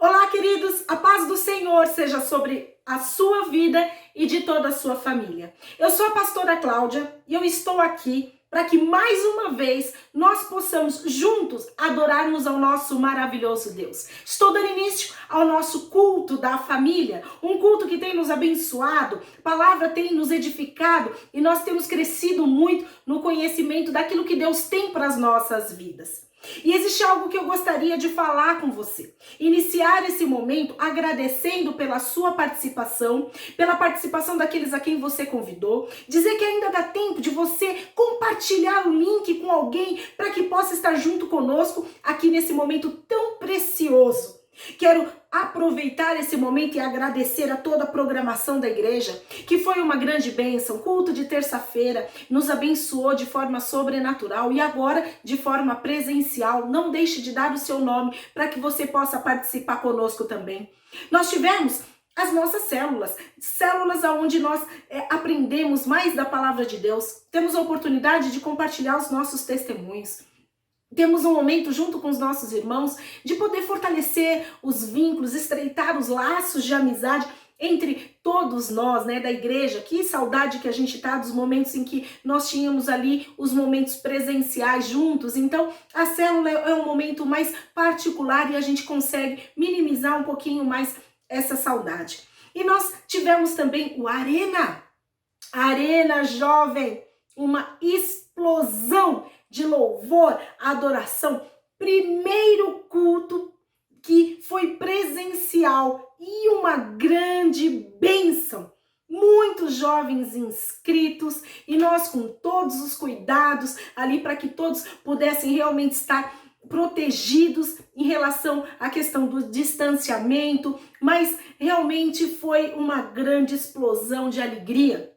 Olá, queridos, a paz do Senhor seja sobre a sua vida e de toda a sua família. Eu sou a pastora Cláudia e eu estou aqui para que mais uma vez nós possamos juntos adorarmos ao nosso maravilhoso Deus. Estou dando início ao nosso culto da família, um culto que tem nos abençoado, a palavra tem nos edificado e nós temos crescido muito no conhecimento daquilo que Deus tem para as nossas vidas. E existe algo que eu gostaria de falar com você. Iniciar esse momento agradecendo pela sua participação, pela participação daqueles a quem você convidou. Dizer que ainda dá tempo de você compartilhar o link com alguém para que possa estar junto conosco aqui nesse momento tão precioso. Quero aproveitar esse momento e agradecer a toda a programação da igreja, que foi uma grande bênção. Culto de terça-feira nos abençoou de forma sobrenatural e agora de forma presencial. Não deixe de dar o seu nome para que você possa participar conosco também. Nós tivemos as nossas células onde nós aprendemos mais da palavra de Deus. Temos a oportunidade de compartilhar os nossos testemunhos. Temos um momento junto com os nossos irmãos de poder fortalecer os vínculos, estreitar os laços de amizade entre todos nós, da igreja. Que saudade que a gente tá dos momentos em que nós tínhamos ali os momentos presenciais juntos. Então, a célula é um momento mais particular e a gente consegue minimizar um pouquinho mais essa saudade. E nós tivemos também o Arena Jovem, uma explosão de louvor, adoração, primeiro culto que foi presencial e uma grande bênção. Muitos jovens inscritos e nós com todos os cuidados ali para que todos pudessem realmente estar protegidos em relação à questão do distanciamento, mas realmente foi uma grande explosão de alegria.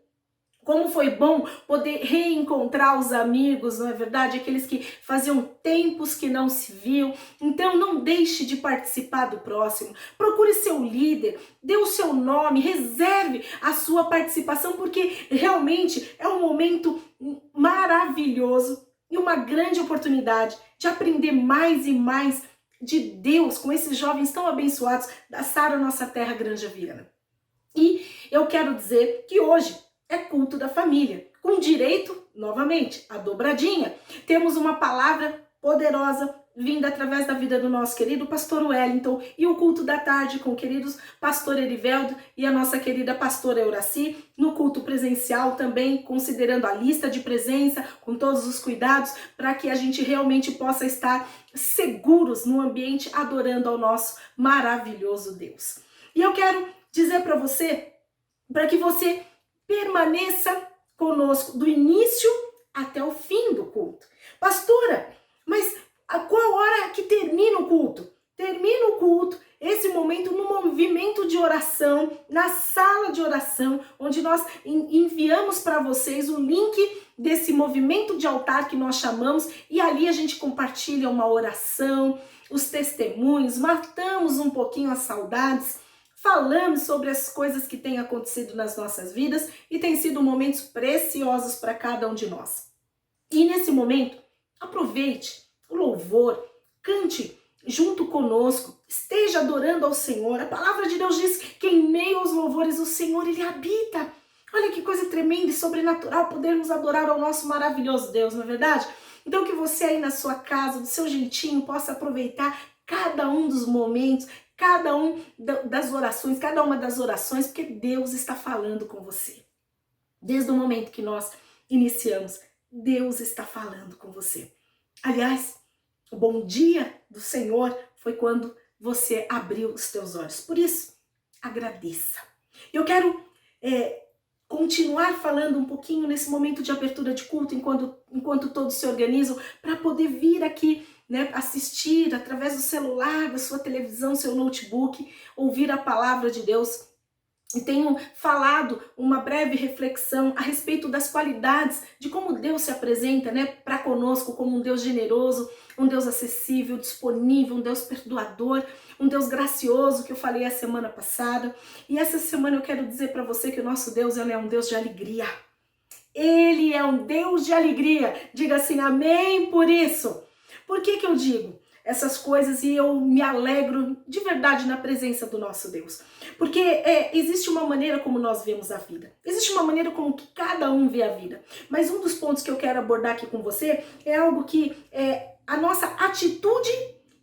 Como foi bom poder reencontrar os amigos, não é verdade? Aqueles que faziam tempos que não se viam. Então não deixe de participar do próximo. Procure seu líder, dê o seu nome, reserve a sua participação, porque realmente é um momento maravilhoso e uma grande oportunidade de aprender mais e mais de Deus com esses jovens tão abençoados da Sara Nossa Terra Granja Viana. E eu quero dizer que hoje é culto da família, com direito, novamente, à dobradinha. Temos uma palavra poderosa vinda através da vida do nosso querido pastor Wellington e o culto da tarde com o querido pastor Eriveldo e a nossa querida pastora Euraci, no culto presencial também, considerando a lista de presença, com todos os cuidados, para que a gente realmente possa estar seguros no ambiente, adorando ao nosso maravilhoso Deus. E eu quero dizer para você, para que você permaneça conosco do início até o fim do culto. Pastora, mas a qual hora que termina o culto? Termina o culto, esse momento no movimento de oração, na sala de oração, onde nós enviamos para vocês o link desse movimento de altar que nós chamamos, e ali a gente compartilha uma oração, os testemunhos, matamos um pouquinho as saudades, falamos sobre as coisas que têm acontecido nas nossas vidas e têm sido momentos preciosos para cada um de nós. E nesse momento, aproveite o louvor, cante junto conosco, esteja adorando ao Senhor. A palavra de Deus diz que em meio aos louvores o Senhor, Ele habita. Olha que coisa tremenda e sobrenatural podermos adorar ao nosso maravilhoso Deus, não é verdade? Então que você aí na sua casa, do seu jeitinho, possa aproveitar cada um dos momentos, cada uma das orações, porque Deus está falando com você. Desde o momento que nós iniciamos, Deus está falando com você. Aliás, o bom dia do Senhor foi quando você abriu os teus olhos. Por isso, agradeça. Eu quero continuar falando um pouquinho nesse momento de abertura de culto, enquanto todos se organizam, para poder vir aqui, assistir através do celular, da sua televisão, seu notebook, ouvir a palavra de Deus. E tenho falado uma breve reflexão a respeito das qualidades de como Deus se apresenta, para conosco como um Deus generoso, um Deus acessível, disponível, um Deus perdoador, um Deus gracioso, que eu falei a semana passada. E essa semana eu quero dizer para você que o nosso Deus, ele é um Deus de alegria. Ele é um Deus de alegria. Diga assim, amém por isso. Por que eu digo? essas coisas e eu me alegro de verdade na presença do nosso Deus. Porque existe uma maneira como nós vemos a vida. Existe uma maneira como que cada um vê a vida. Mas um dos pontos que eu quero abordar aqui com você é algo que é a nossa atitude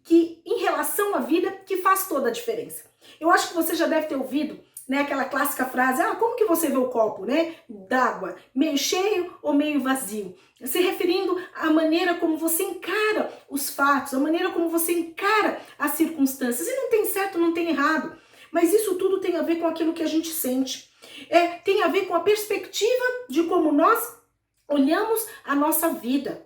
que em relação à vida que faz toda a diferença. Eu acho que você já deve ter ouvido, né, aquela clássica frase, como que você vê o copo, né, d'água, meio cheio ou meio vazio? Se referindo à maneira como você encara os fatos, a maneira como você encara as circunstâncias. E não tem certo, não tem errado, mas isso tudo tem a ver com aquilo que a gente sente. Tem a ver com a perspectiva de como nós olhamos a nossa vida.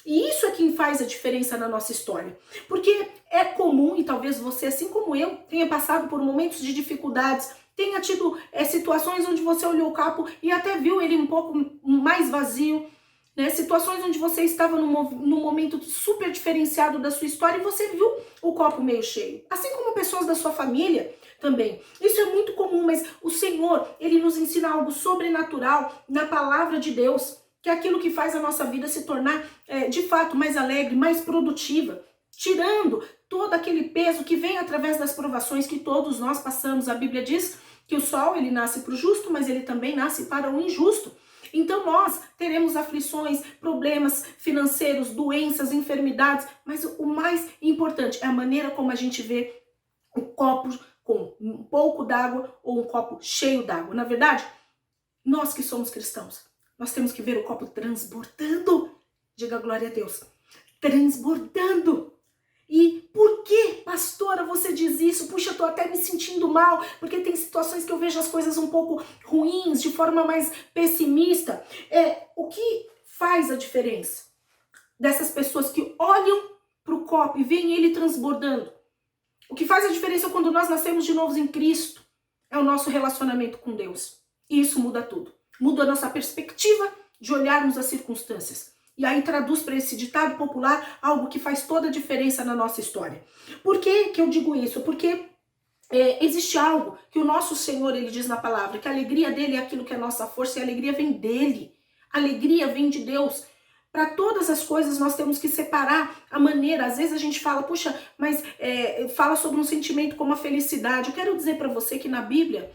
E isso é quem faz a diferença na nossa história. Porque é comum, e talvez você, assim como eu, tenha passado por momentos de dificuldades, tenha tido situações onde você olhou o copo e até viu ele um pouco mais vazio, né? Situações onde você estava num momento super diferenciado da sua história e você viu o copo meio cheio. Assim como pessoas da sua família também. Isso é muito comum, mas o Senhor, Ele nos ensina algo sobrenatural na palavra de Deus, que é aquilo que faz a nossa vida se tornar, de fato, mais alegre, mais produtiva, tirando todo aquele peso que vem através das provações que todos nós passamos. A Bíblia diz que o sol, ele nasce para o justo, mas ele também nasce para o injusto. Então nós teremos aflições, problemas financeiros, doenças, enfermidades, mas o mais importante é a maneira como a gente vê o copo com um pouco d'água ou um copo cheio d'água. Na verdade, nós que somos cristãos, nós temos que ver o copo transbordando. Diga glória a Deus. Transbordando. E por que, pastora, você diz isso? Puxa, eu tô até me sentindo mal, porque tem situações que eu vejo as coisas um pouco ruins, de forma mais pessimista. O que faz a diferença dessas pessoas que olham para o copo e veem ele transbordando? O que faz a diferença quando nós nascemos de novo em Cristo é o nosso relacionamento com Deus. E isso muda tudo. Muda a nossa perspectiva de olharmos as circunstâncias. E aí traduz para esse ditado popular algo que faz toda a diferença na nossa história. Por que eu digo isso? Porque existe algo que o nosso Senhor, Ele diz na palavra, que a alegria dele é aquilo que é a nossa força, e a alegria vem dele. A alegria vem de Deus. Para todas as coisas nós temos que separar a maneira. Às vezes a gente fala, puxa, mas fala sobre um sentimento como a felicidade. Eu quero dizer para você que na Bíblia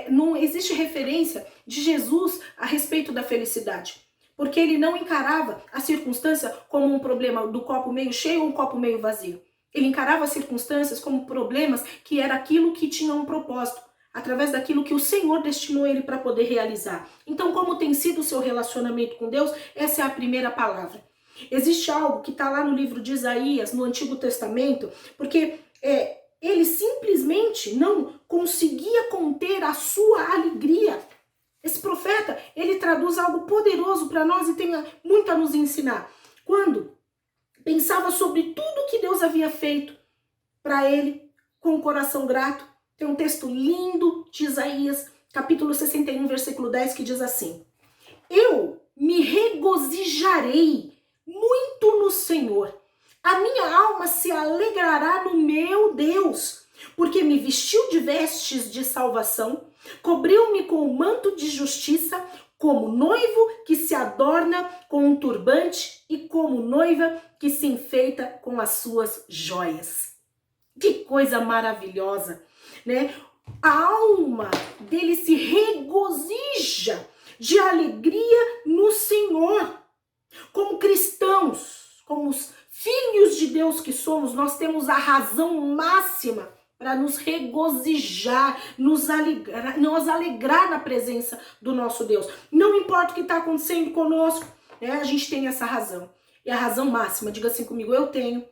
não existe referência de Jesus a respeito da felicidade. Porque ele não encarava a circunstância como um problema do copo meio cheio ou um copo meio vazio. Ele encarava as circunstâncias como problemas que era aquilo que tinha um propósito, através daquilo que o Senhor destinou ele para poder realizar. Então, como tem sido o seu relacionamento com Deus? Essa é a primeira palavra. Existe algo que está lá no livro de Isaías, no Antigo Testamento, porque ele simplesmente não conseguia conter a sua alegria. Esse profeta, ele traduz algo poderoso para nós e tem muito a nos ensinar. Quando pensava sobre tudo que Deus havia feito para ele, com o coração grato, tem um texto lindo de Isaías, capítulo 61, versículo 10, que diz assim: eu me regozijarei muito no Senhor. A minha alma se alegrará no meu Deus, porque me vestiu de vestes de salvação, cobriu-me com um manto de justiça, como noivo que se adorna com um turbante e como noiva que se enfeita com as suas joias. Que coisa maravilhosa, né? A alma dele se regozija de alegria no Senhor. Como cristãos, como os filhos de Deus que somos, nós temos a razão máxima para nos regozijar, nos alegrar na presença do nosso Deus. Não importa o que está acontecendo conosco, né? A gente tem essa razão. E a razão máxima, diga assim comigo, eu tenho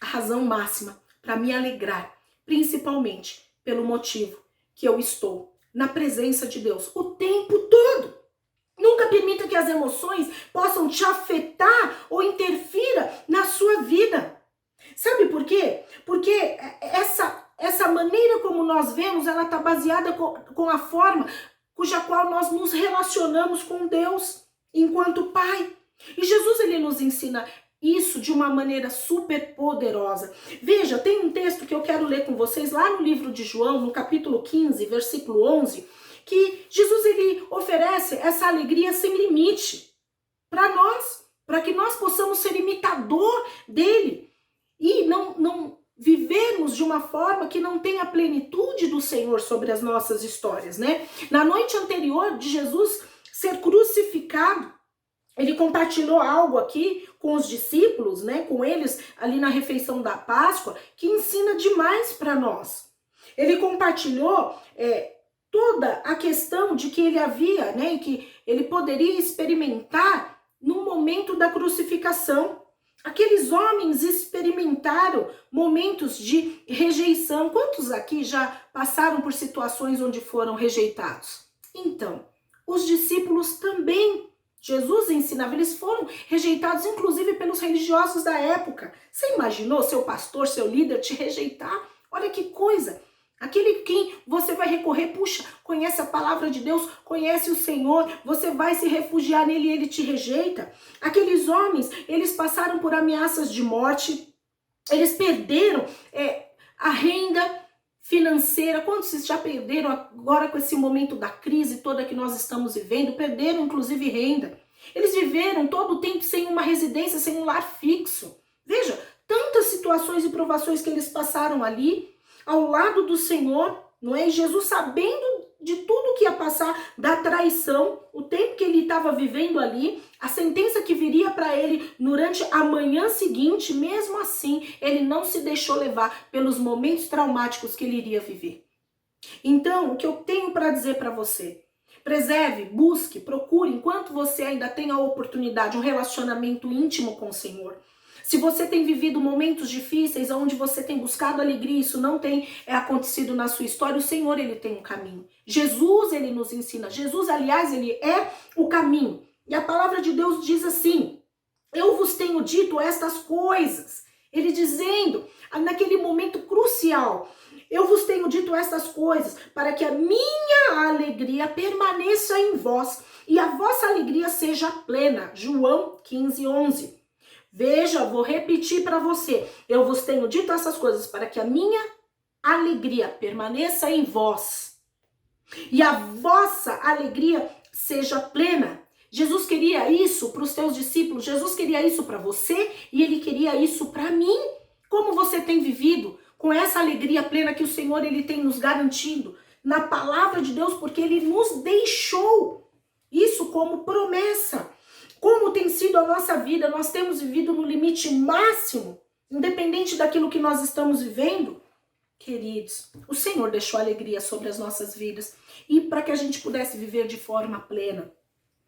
a razão máxima para me alegrar, principalmente pelo motivo que eu estou na presença de Deus o tempo todo. Nunca permita que as emoções possam te afetar ou interfira na sua vida. Sabe por quê? Porque essa maneira como nós vemos, ela está baseada com a forma cuja qual nós nos relacionamos com Deus enquanto Pai. E Jesus, ele nos ensina isso de uma maneira super poderosa. Veja, tem um texto que eu quero ler com vocês lá no livro de João, no capítulo 15, versículo 11, que Jesus, ele oferece essa alegria sem limite para nós, para que nós possamos ser imitador dele. e não vivermos de uma forma que não tenha a plenitude do Senhor sobre as nossas histórias, né? Na noite anterior de Jesus ser crucificado, ele compartilhou algo aqui com os discípulos, né? Com eles ali na refeição da Páscoa, que ensina demais para nós. Ele compartilhou toda a questão de que ele havia, né? Que ele poderia experimentar no momento da crucificação. Aqueles homens experimentaram momentos de rejeição. Quantos aqui já passaram por situações onde foram rejeitados? Então, os discípulos também, Jesus ensinava, eles foram rejeitados inclusive pelos religiosos da época. Você imaginou seu pastor, seu líder te rejeitar? Olha que coisa! Aquele quem você vai recorrer, puxa, conhece a palavra de Deus, conhece o Senhor, você vai se refugiar nele e ele te rejeita. Aqueles homens, eles passaram por ameaças de morte, eles perderam a renda financeira. Quantos já perderam agora com esse momento da crise toda que nós estamos vivendo? Perderam inclusive renda. Eles viveram todo o tempo sem uma residência, sem um lar fixo. Veja, tantas situações e provações que eles passaram ali, ao lado do Senhor, não é? E Jesus, sabendo de tudo que ia passar, da traição, o tempo que ele estava vivendo ali, a sentença que viria para ele durante a manhã seguinte, mesmo assim, ele não se deixou levar pelos momentos traumáticos que ele iria viver. Então, o que eu tenho para dizer para você? Preserve, busque, procure, enquanto você ainda tem a oportunidade, um relacionamento íntimo com o Senhor. Se você tem vivido momentos difíceis, onde você tem buscado alegria, isso não tem acontecido na sua história, o Senhor, ele tem um caminho. Jesus, ele nos ensina. Jesus, aliás, ele é o caminho. E a palavra de Deus diz assim, eu vos tenho dito estas coisas. Ele dizendo, naquele momento crucial, eu vos tenho dito estas coisas, para que a minha alegria permaneça em vós e a vossa alegria seja plena. João 15:11. Veja, vou repetir para você. Eu vos tenho dito essas coisas para que a minha alegria permaneça em vós e a vossa alegria seja plena. Jesus queria isso para os seus discípulos, Jesus queria isso para você e ele queria isso para mim. Como você tem vivido com essa alegria plena que o Senhor ele tem nos garantido na palavra de Deus, porque ele nos deixou isso como promessa. Como tem sido a nossa vida? Nós temos vivido no limite máximo, independente daquilo que nós estamos vivendo? Queridos, o Senhor deixou alegria sobre as nossas vidas e para que a gente pudesse viver de forma plena.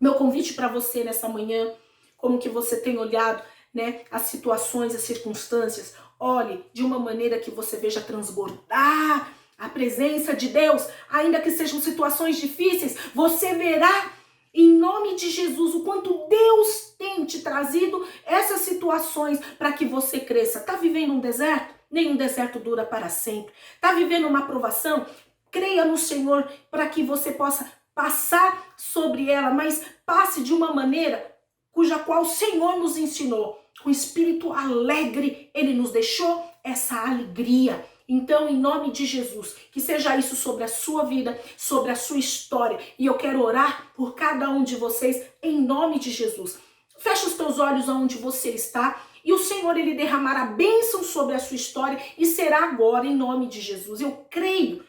Meu convite para você nessa manhã, como que você tem olhado, né, as situações, as circunstâncias, olhe de uma maneira que você veja transbordar a presença de Deus, ainda que sejam situações difíceis, você verá em nome de Jesus, o quanto Deus tem te trazido essas situações para que você cresça. Está vivendo um deserto? Nenhum deserto dura para sempre. Está vivendo uma provação? Creia no Senhor para que você possa passar sobre ela, mas passe de uma maneira cuja qual o Senhor nos ensinou. Com espírito alegre, Ele nos deixou essa alegria. Então, em nome de Jesus, que seja isso sobre a sua vida, sobre a sua história. E eu quero orar por cada um de vocês, em nome de Jesus. Fecha os teus olhos aonde você está e o Senhor, ele derramará bênção sobre a sua história e será agora, em nome de Jesus. Eu creio,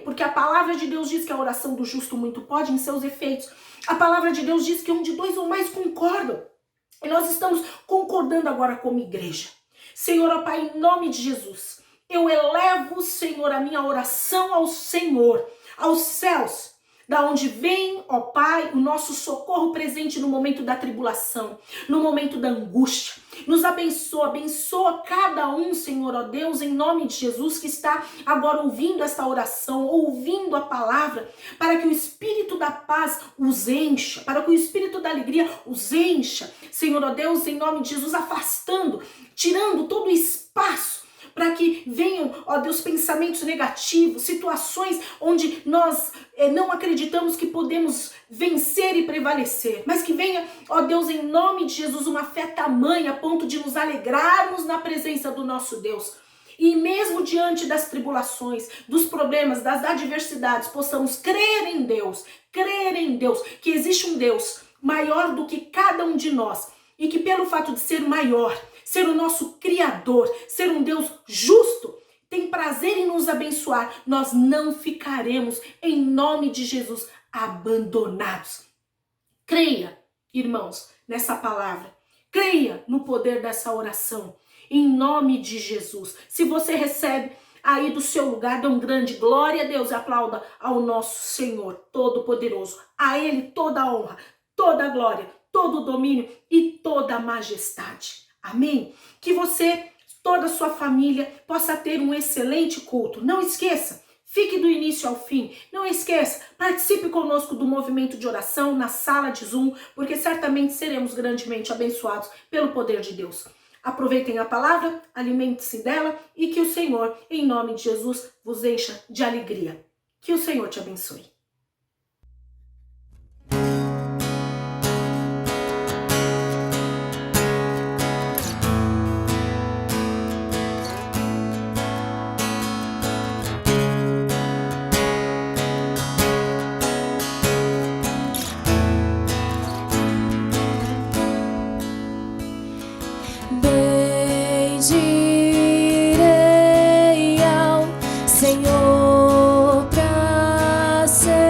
porque a palavra de Deus diz que a oração do justo muito pode em seus efeitos. A palavra de Deus diz que onde dois ou mais concordam. E nós estamos concordando agora como igreja. Senhor, ó Pai, em nome de Jesus, eu elevo, Senhor, a minha oração ao Senhor, aos céus, da onde vem, ó Pai, o nosso socorro presente no momento da tribulação, no momento da angústia. Nos abençoa cada um, Senhor, ó Deus, em nome de Jesus, que está agora ouvindo esta oração, ouvindo a palavra, para que o Espírito da paz os encha, para que o Espírito da alegria os encha, Senhor, ó Deus, em nome de Jesus, afastando, tirando todo o espaço, para que venham, ó Deus, pensamentos negativos, situações onde nós não acreditamos que podemos vencer e prevalecer, mas que venha, ó Deus, em nome de Jesus, uma fé tamanha a ponto de nos alegrarmos na presença do nosso Deus. E mesmo diante das tribulações, dos problemas, das adversidades, possamos crer em Deus, que existe um Deus maior do que cada um de nós e que pelo fato de ser maior, ser o nosso Criador, ser um Deus justo, tem prazer em nos abençoar, nós não ficaremos, em nome de Jesus, abandonados. Creia, irmãos, nessa palavra. Creia no poder dessa oração, em nome de Jesus. Se você recebe aí do seu lugar, dê um grande glória a Deus e aplauda ao nosso Senhor Todo-Poderoso. A Ele toda a honra, toda a glória, todo o domínio e toda a majestade. Amém? Que você, toda a sua família, possa ter um excelente culto. Não esqueça, fique do início ao fim. Não esqueça, participe conosco do movimento de oração na sala de Zoom, porque certamente seremos grandemente abençoados pelo poder de Deus. Aproveitem a palavra, alimente-se dela e que o Senhor, em nome de Jesus, vos encha de alegria. Que o Senhor te abençoe. Bendirei ao Senhor pra sempre.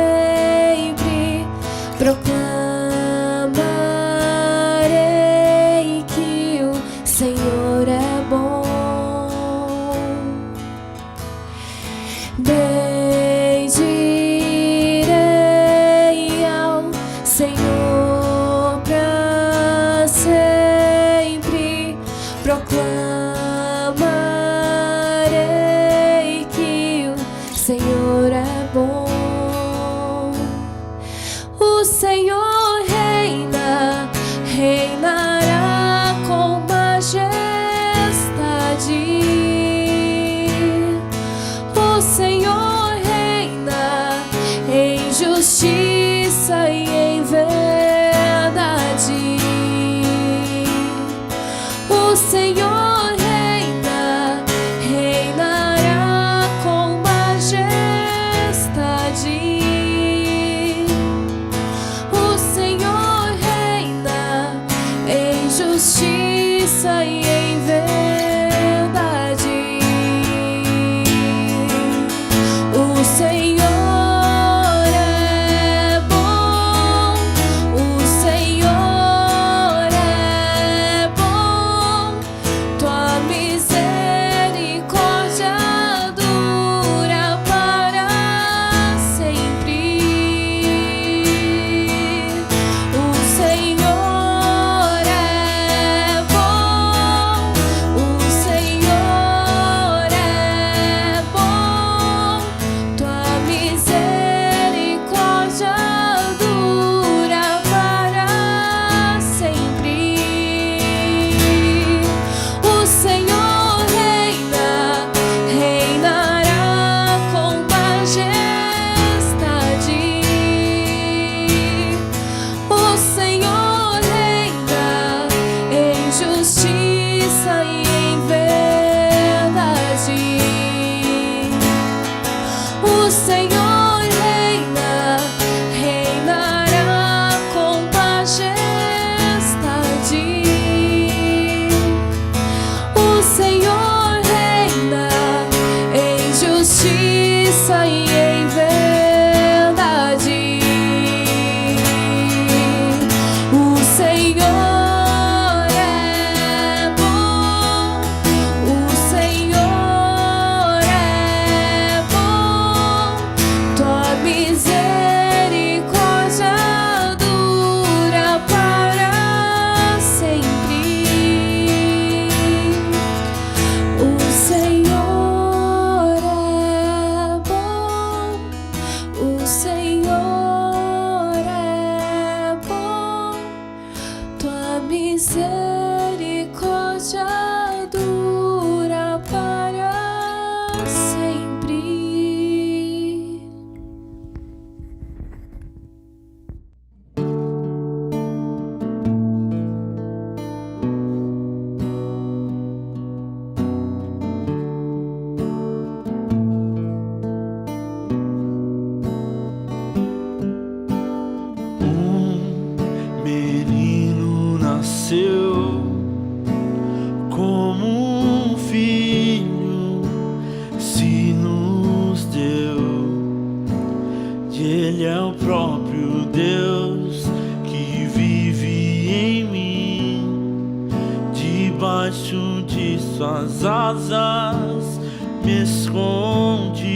o próprio Deus que vive em mim. Debaixo de suas asas me escondi.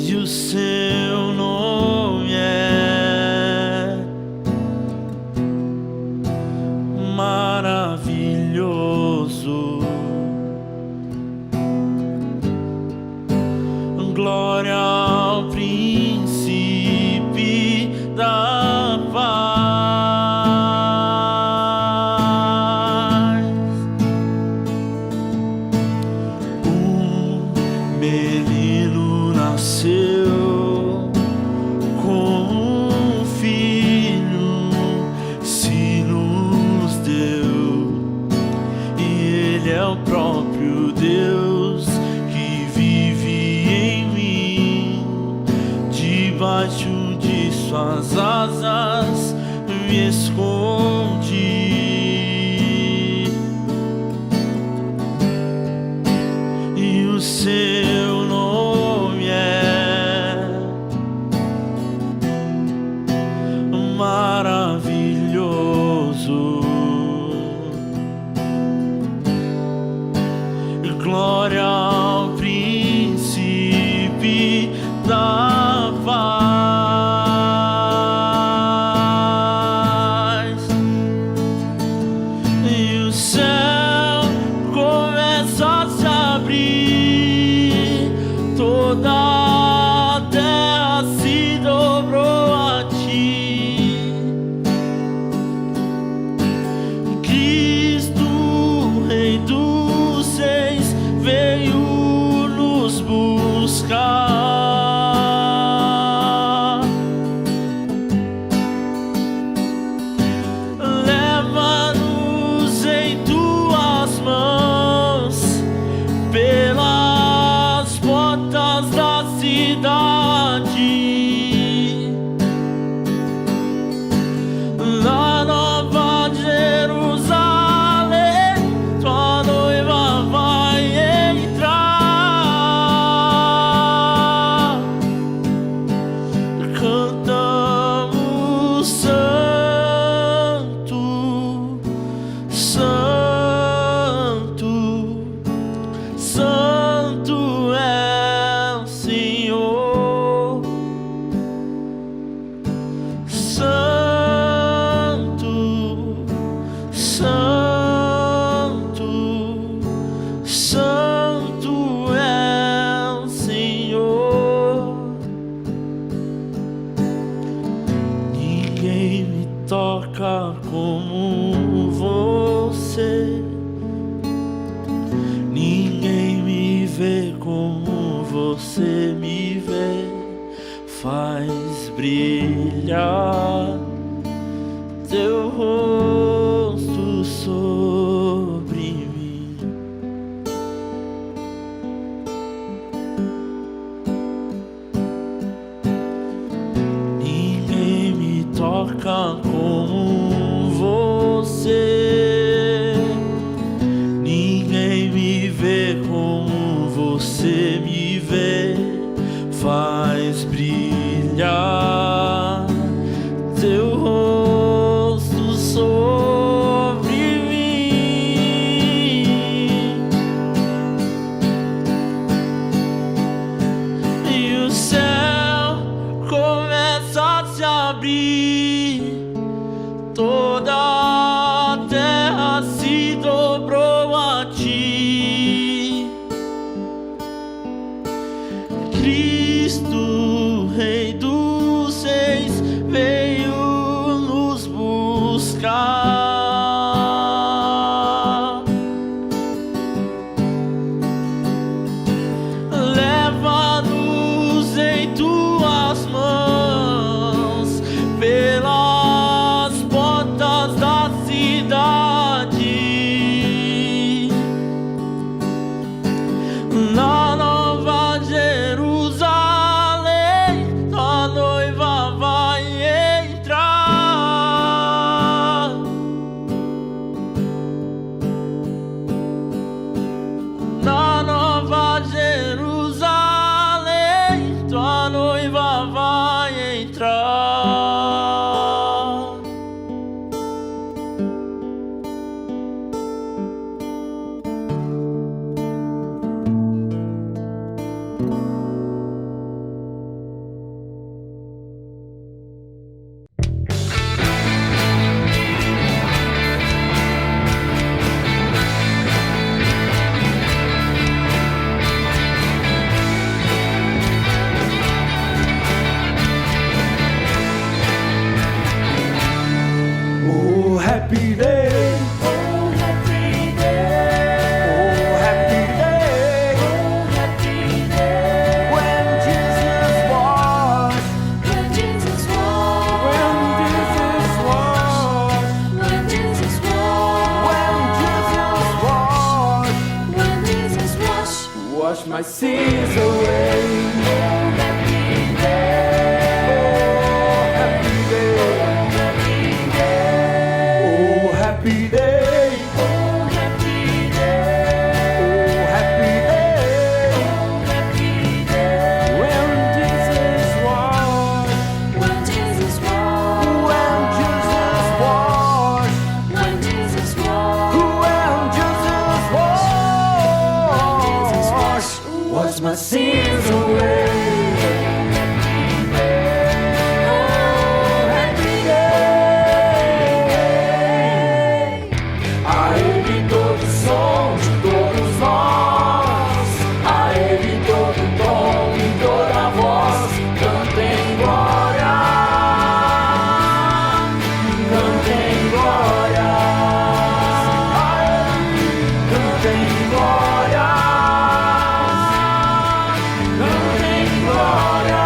E o seu nome é maravilhoso. Glória ao príncipe da paz. Menino nasceu com filho, se nos deu, e ele é o próprio Deus que vive em mim. Debaixo de suas asas me escondi. E o seu nome é maravilhoso. Glória ao príncipe da paz. E o céu começa a se abrir, toda a terra se dobrou a ti. Cristo, Rei dos Reis, veio nos buscar. Leva-nos em tuas mãos pelas portas da cidade, na Nova Jerusalém, tua noiva vai entrar. Cantamos santo, santo, santo é o Senhor. Santo, santo, santo é o Senhor. Ninguém me toca como você, ninguém me vê como você me vê. Faz brilhar teu rosto sobre mim. Ninguém me toca como você, ninguém me vê como você me vê. Faz brilhar teu rosto sobre mim. E o céu começa a se abrir, toda a terra se dobrou a ti. Cristo, Rei dos Reis, veio nos buscar. Leva-nos em tuas mãos pelas portas da cidade, my sins away. Oh, happy day. Oh, happy day. Oh, happy day. Oh, happy day. Oh, happy day. Oh, happy day. When Jesus washed. When Jesus washed. When Jesus washed. When Jesus washed. Wash my sins away. Oh, happy day. A Ele todo som de todos nós, a Ele todo tom e toda voz, cantem glória, cantem glória, cantem glória, cantem glória.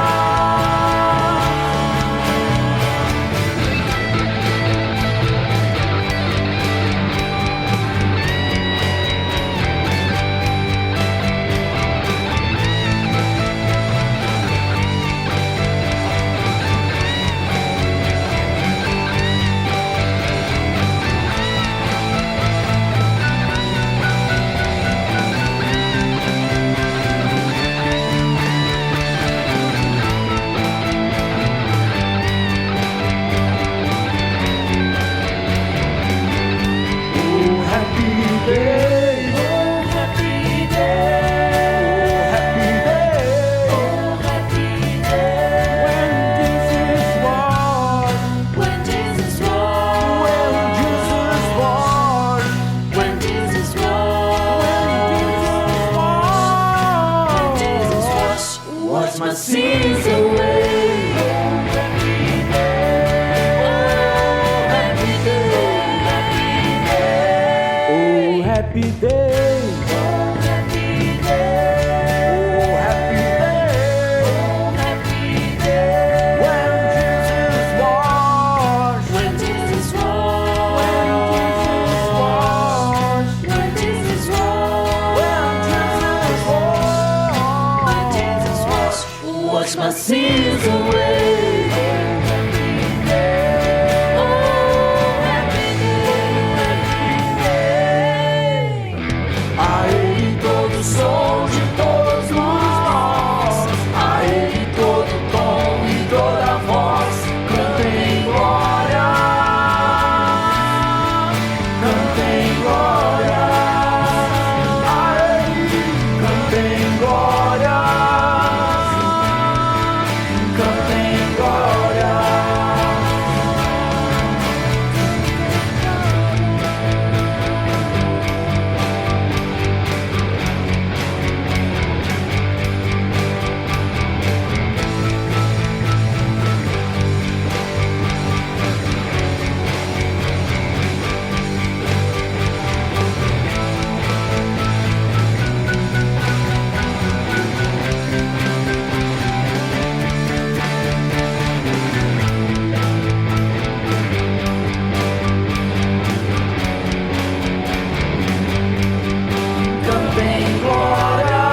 Oh, happy day. Oh, happy day. Oh, happy day. Oh, happy day. When Jesus washed. When Jesus washed. When Jesus washed. When Jesus washed. Wash my sins away. Oh, happy day. Oh, happy day. Oh, happy day. Oh, happy day. Oh, happy day. Oh, happy day. When Jesus washed. When Jesus washed. When Jesus washed. When Jesus washed. Wash my sins away. Oh, happy day. A Ele todo som de todos nós, a Ele todo tom e toda voz, cantem glória, cantem glória, a Ele cantem glória, cantem glória. Cantem glória,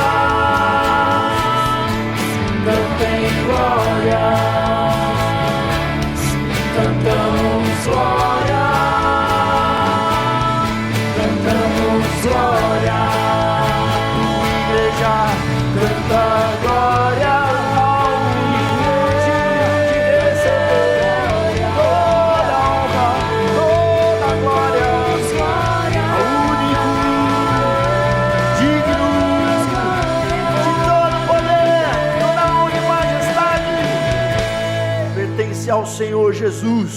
cantem glória, cantamos glória, cantamos glória. Igreja, canta glória ao Unigênito de receber toda honra, toda glória, ao único digno de todo poder, toda honra e majestade, pertence ao Senhor Jesus.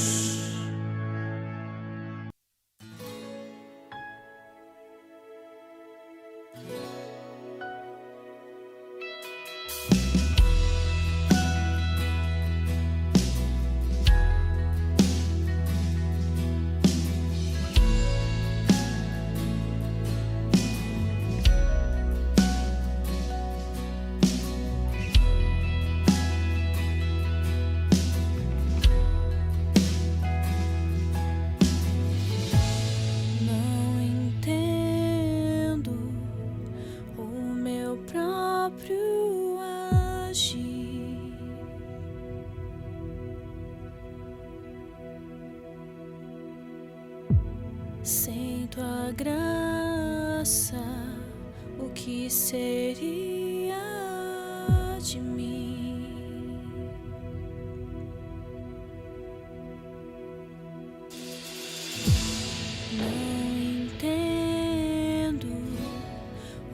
tua graça, o que seria de mim? Não entendo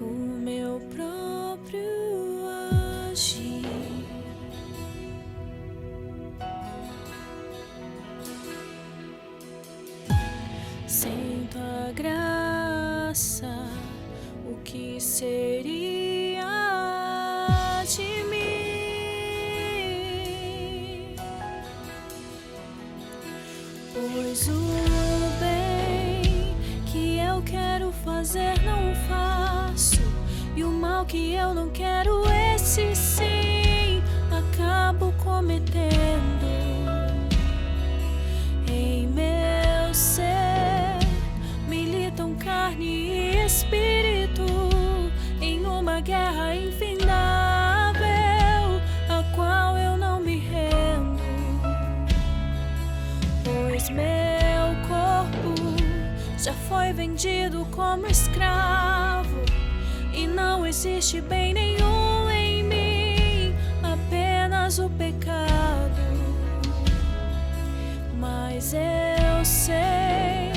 o meu próprio agir. Sem tua graça, o que seria de mim? Pois o bem que eu quero fazer não faço, e o mal que eu não quero, esse sim acabo cometendo. Em meu ser militam carne e espírito, em uma guerra infindável, a qual eu não me rendo. Pois meu corpo já foi vendido como escravo, e não existe bem nenhum em mim, apenas o pecado. Mas eu sei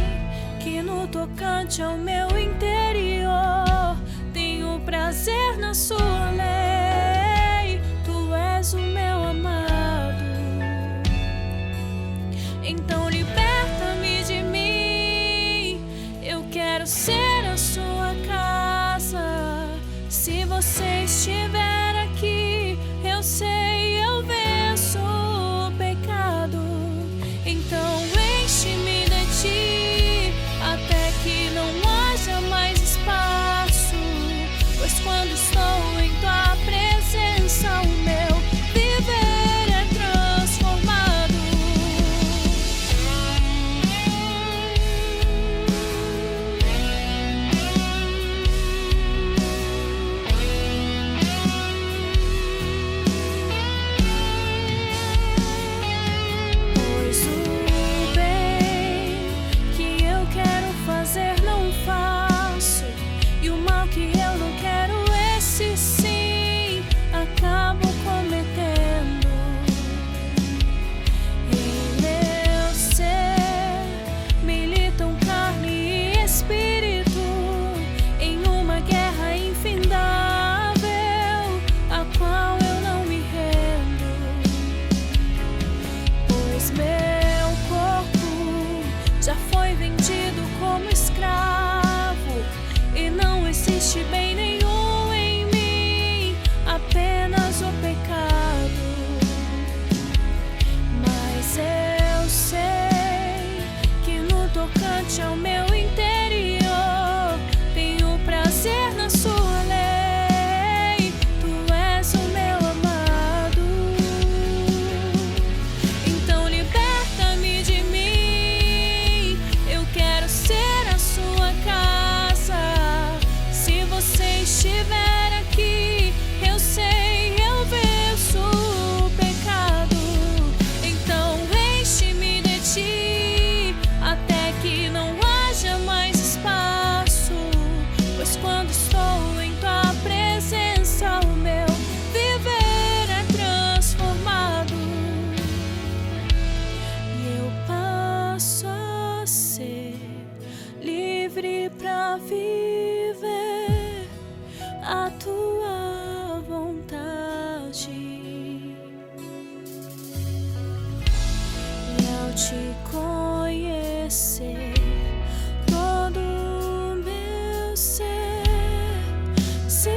que no tocante ao meu interior tenho prazer na sua lei. Tu és o meu amado, então liberta-me de mim. Eu quero ser a sua casa. Se você estiver aqui, eu sei, eu venço o pecado. Então enche-me de ti, até que não haja mais espaço. Pois quando estou em tua presença, o meu viver é transformado. Pois o bem que eu quero fazer não faço, e o mal que eu não quero, esse sim acabo cometendo. Em meu ser militam carne e espírito, em uma guerra infindável, a qual eu não me rendo. Pois meu corpo já foi vendido como escravo, e não existe bem nenhum em mim, apenas o pecado. Mas eu sei que no tocante ao meu interior tenho prazer na sua lei. Tu és o meu amado, então liberta-me de mim. Eu quero ser a sua casa. Se você estiver aqui, eu sei, eu venço o pecado. Então enche-me de ti, até que não haja mais espaço. Pois quando estou em tua presença, o meu viver é transformado. E eu passo a ser livre pra viver a tua vontade. E ao te conhecer, todo o meu ser se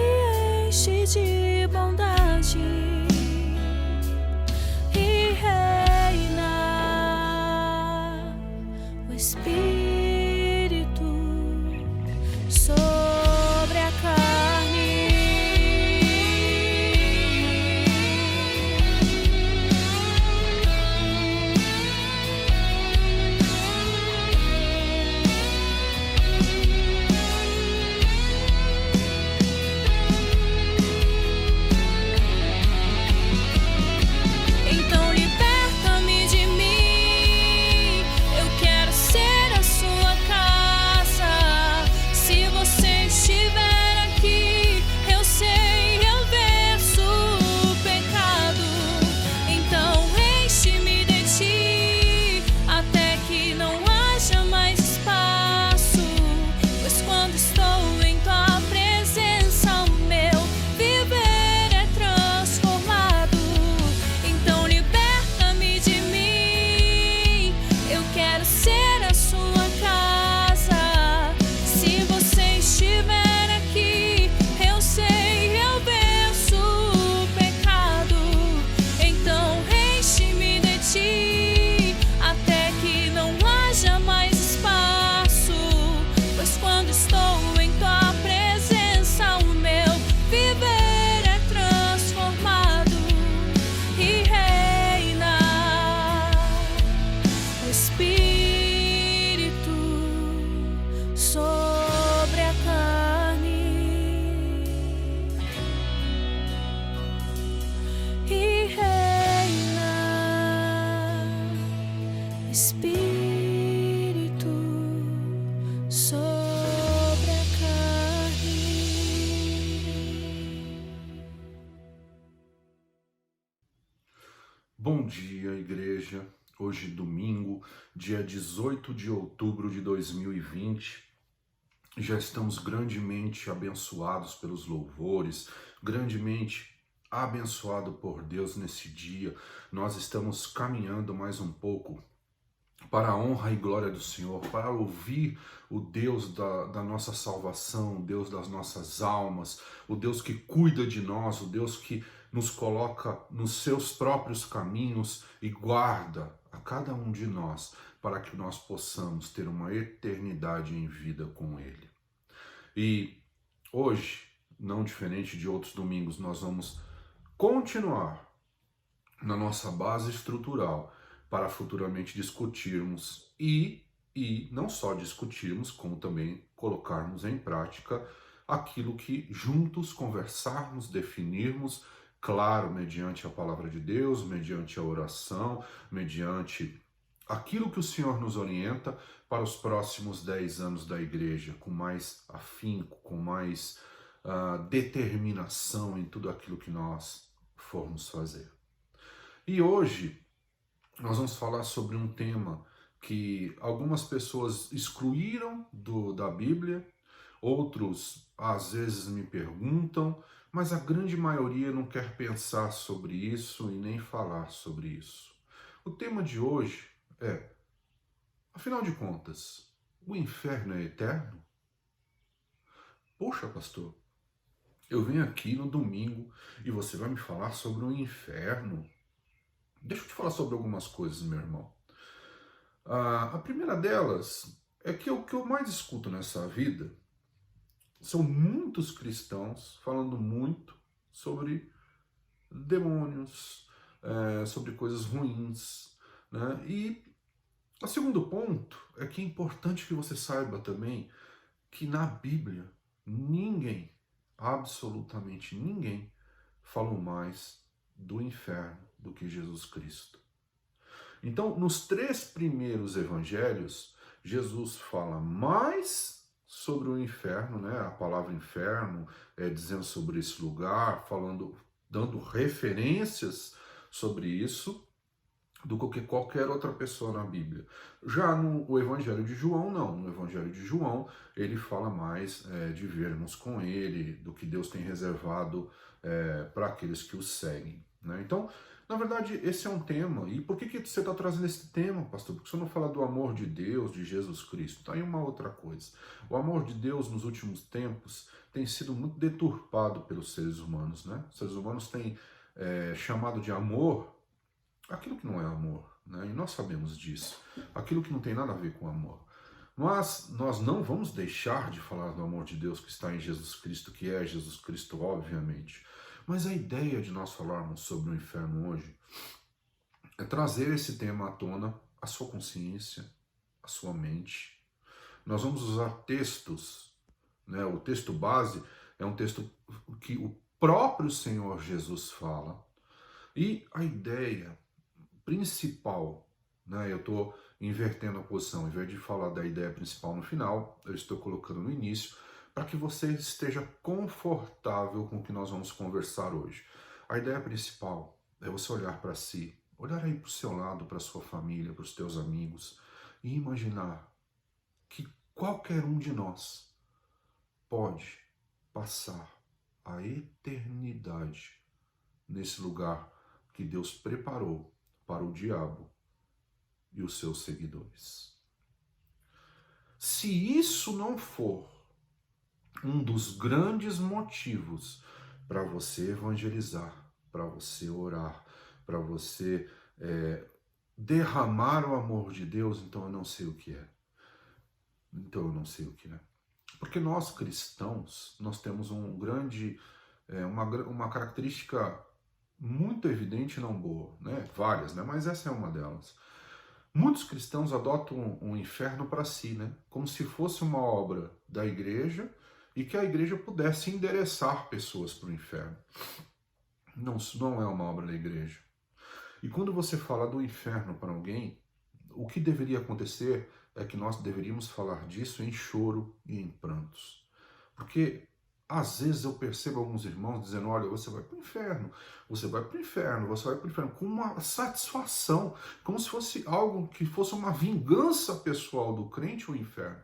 enche de bondade e reina o Espírito sobre a carne. Bom dia, igreja. Hoje, domingo, dia 18 de outubro de 2020. Já estamos grandemente abençoados pelos louvores, grandemente abençoado por Deus nesse dia. Nós estamos caminhando mais um pouco para a honra e glória do Senhor, para ouvir o Deus da nossa salvação, o Deus das nossas almas, o Deus que cuida de nós, o Deus que nos coloca nos seus próprios caminhos e guarda a cada um de nós para que nós possamos ter uma eternidade em vida com Ele. E hoje, não diferente de outros domingos, nós vamos continuar na nossa base estrutural para futuramente discutirmos e não só discutirmos, como também colocarmos em prática aquilo que juntos conversarmos, definirmos, claro, mediante a palavra de Deus, mediante a oração, mediante aquilo que o Senhor nos orienta para os próximos 10 anos da igreja, com mais afinco, com mais determinação em tudo aquilo que nós formos fazer. E hoje nós vamos falar sobre um tema que algumas pessoas excluíram da Bíblia, outros às vezes me perguntam, mas a grande maioria não quer pensar sobre isso e nem falar sobre isso. O tema de hoje é, afinal de contas, o inferno é eterno? Poxa, pastor, eu venho aqui no domingo e você vai me falar sobre o inferno? Deixa eu te falar sobre algumas coisas, meu irmão. A primeira delas é que o que eu mais escuto nessa vida são muitos cristãos falando muito sobre demônios, sobre coisas ruins, né? E o segundo ponto é que é importante que você saiba também que na Bíblia ninguém, absolutamente ninguém, falou mais do inferno do que Jesus Cristo. Então, nos 3 primeiros evangelhos, Jesus fala mais sobre o inferno, né? A palavra inferno dizendo sobre esse lugar, dando referências sobre isso, do que qualquer outra pessoa na Bíblia. Já no Evangelho de João, não. No Evangelho de João, ele fala mais de vermos com ele, do que Deus tem reservado para aqueles que o seguem, né? Então, na verdade, esse é um tema. E por que você está trazendo esse tema, pastor? Porque você não fala do amor de Deus, de Jesus Cristo. Tá aí uma outra coisa. O amor de Deus nos últimos tempos tem sido muito deturpado pelos seres humanos, né? Os seres humanos têm chamado de amor aquilo que não é amor, né? E nós sabemos disso. Aquilo que não tem nada a ver com amor. Mas nós não vamos deixar de falar do amor de Deus que está em Jesus Cristo, que é Jesus Cristo, obviamente. Mas a ideia de nós falarmos sobre o inferno hoje é trazer esse tema à tona, a sua consciência, a sua mente. Nós vamos usar textos, né? O texto base é um texto que o próprio Senhor Jesus fala. E a ideia principal, né? Eu estou invertendo a posição, ao invés de falar da ideia principal no final, eu estou colocando no início, para que você esteja confortável com o que nós vamos conversar hoje. A ideia principal é você olhar para si, olhar aí para o seu lado, para a sua família, para os teus amigos, e imaginar que qualquer um de nós pode passar a eternidade nesse lugar que Deus preparou para o diabo e os seus seguidores. Se isso não for um dos grandes motivos para você evangelizar, para você orar, para você derramar o amor de Deus, então eu não sei o que é. Então eu não sei o que é. Porque nós cristãos, nós temos uma característica muito evidente e não boa, né? Várias, né? Mas essa é uma delas. Muitos cristãos adotam um inferno para si, né? Como se fosse uma obra da igreja e que a igreja pudesse endereçar pessoas para o inferno. Não, isso não é uma obra da igreja. E quando você fala do inferno para alguém, o que deveria acontecer é que nós deveríamos falar disso em choro e em prantos. Porque Às vezes eu percebo alguns irmãos dizendo, olha, você vai para o inferno, você vai para o inferno, você vai para o inferno, com uma satisfação, como se fosse algo que fosse uma vingança pessoal do crente o inferno.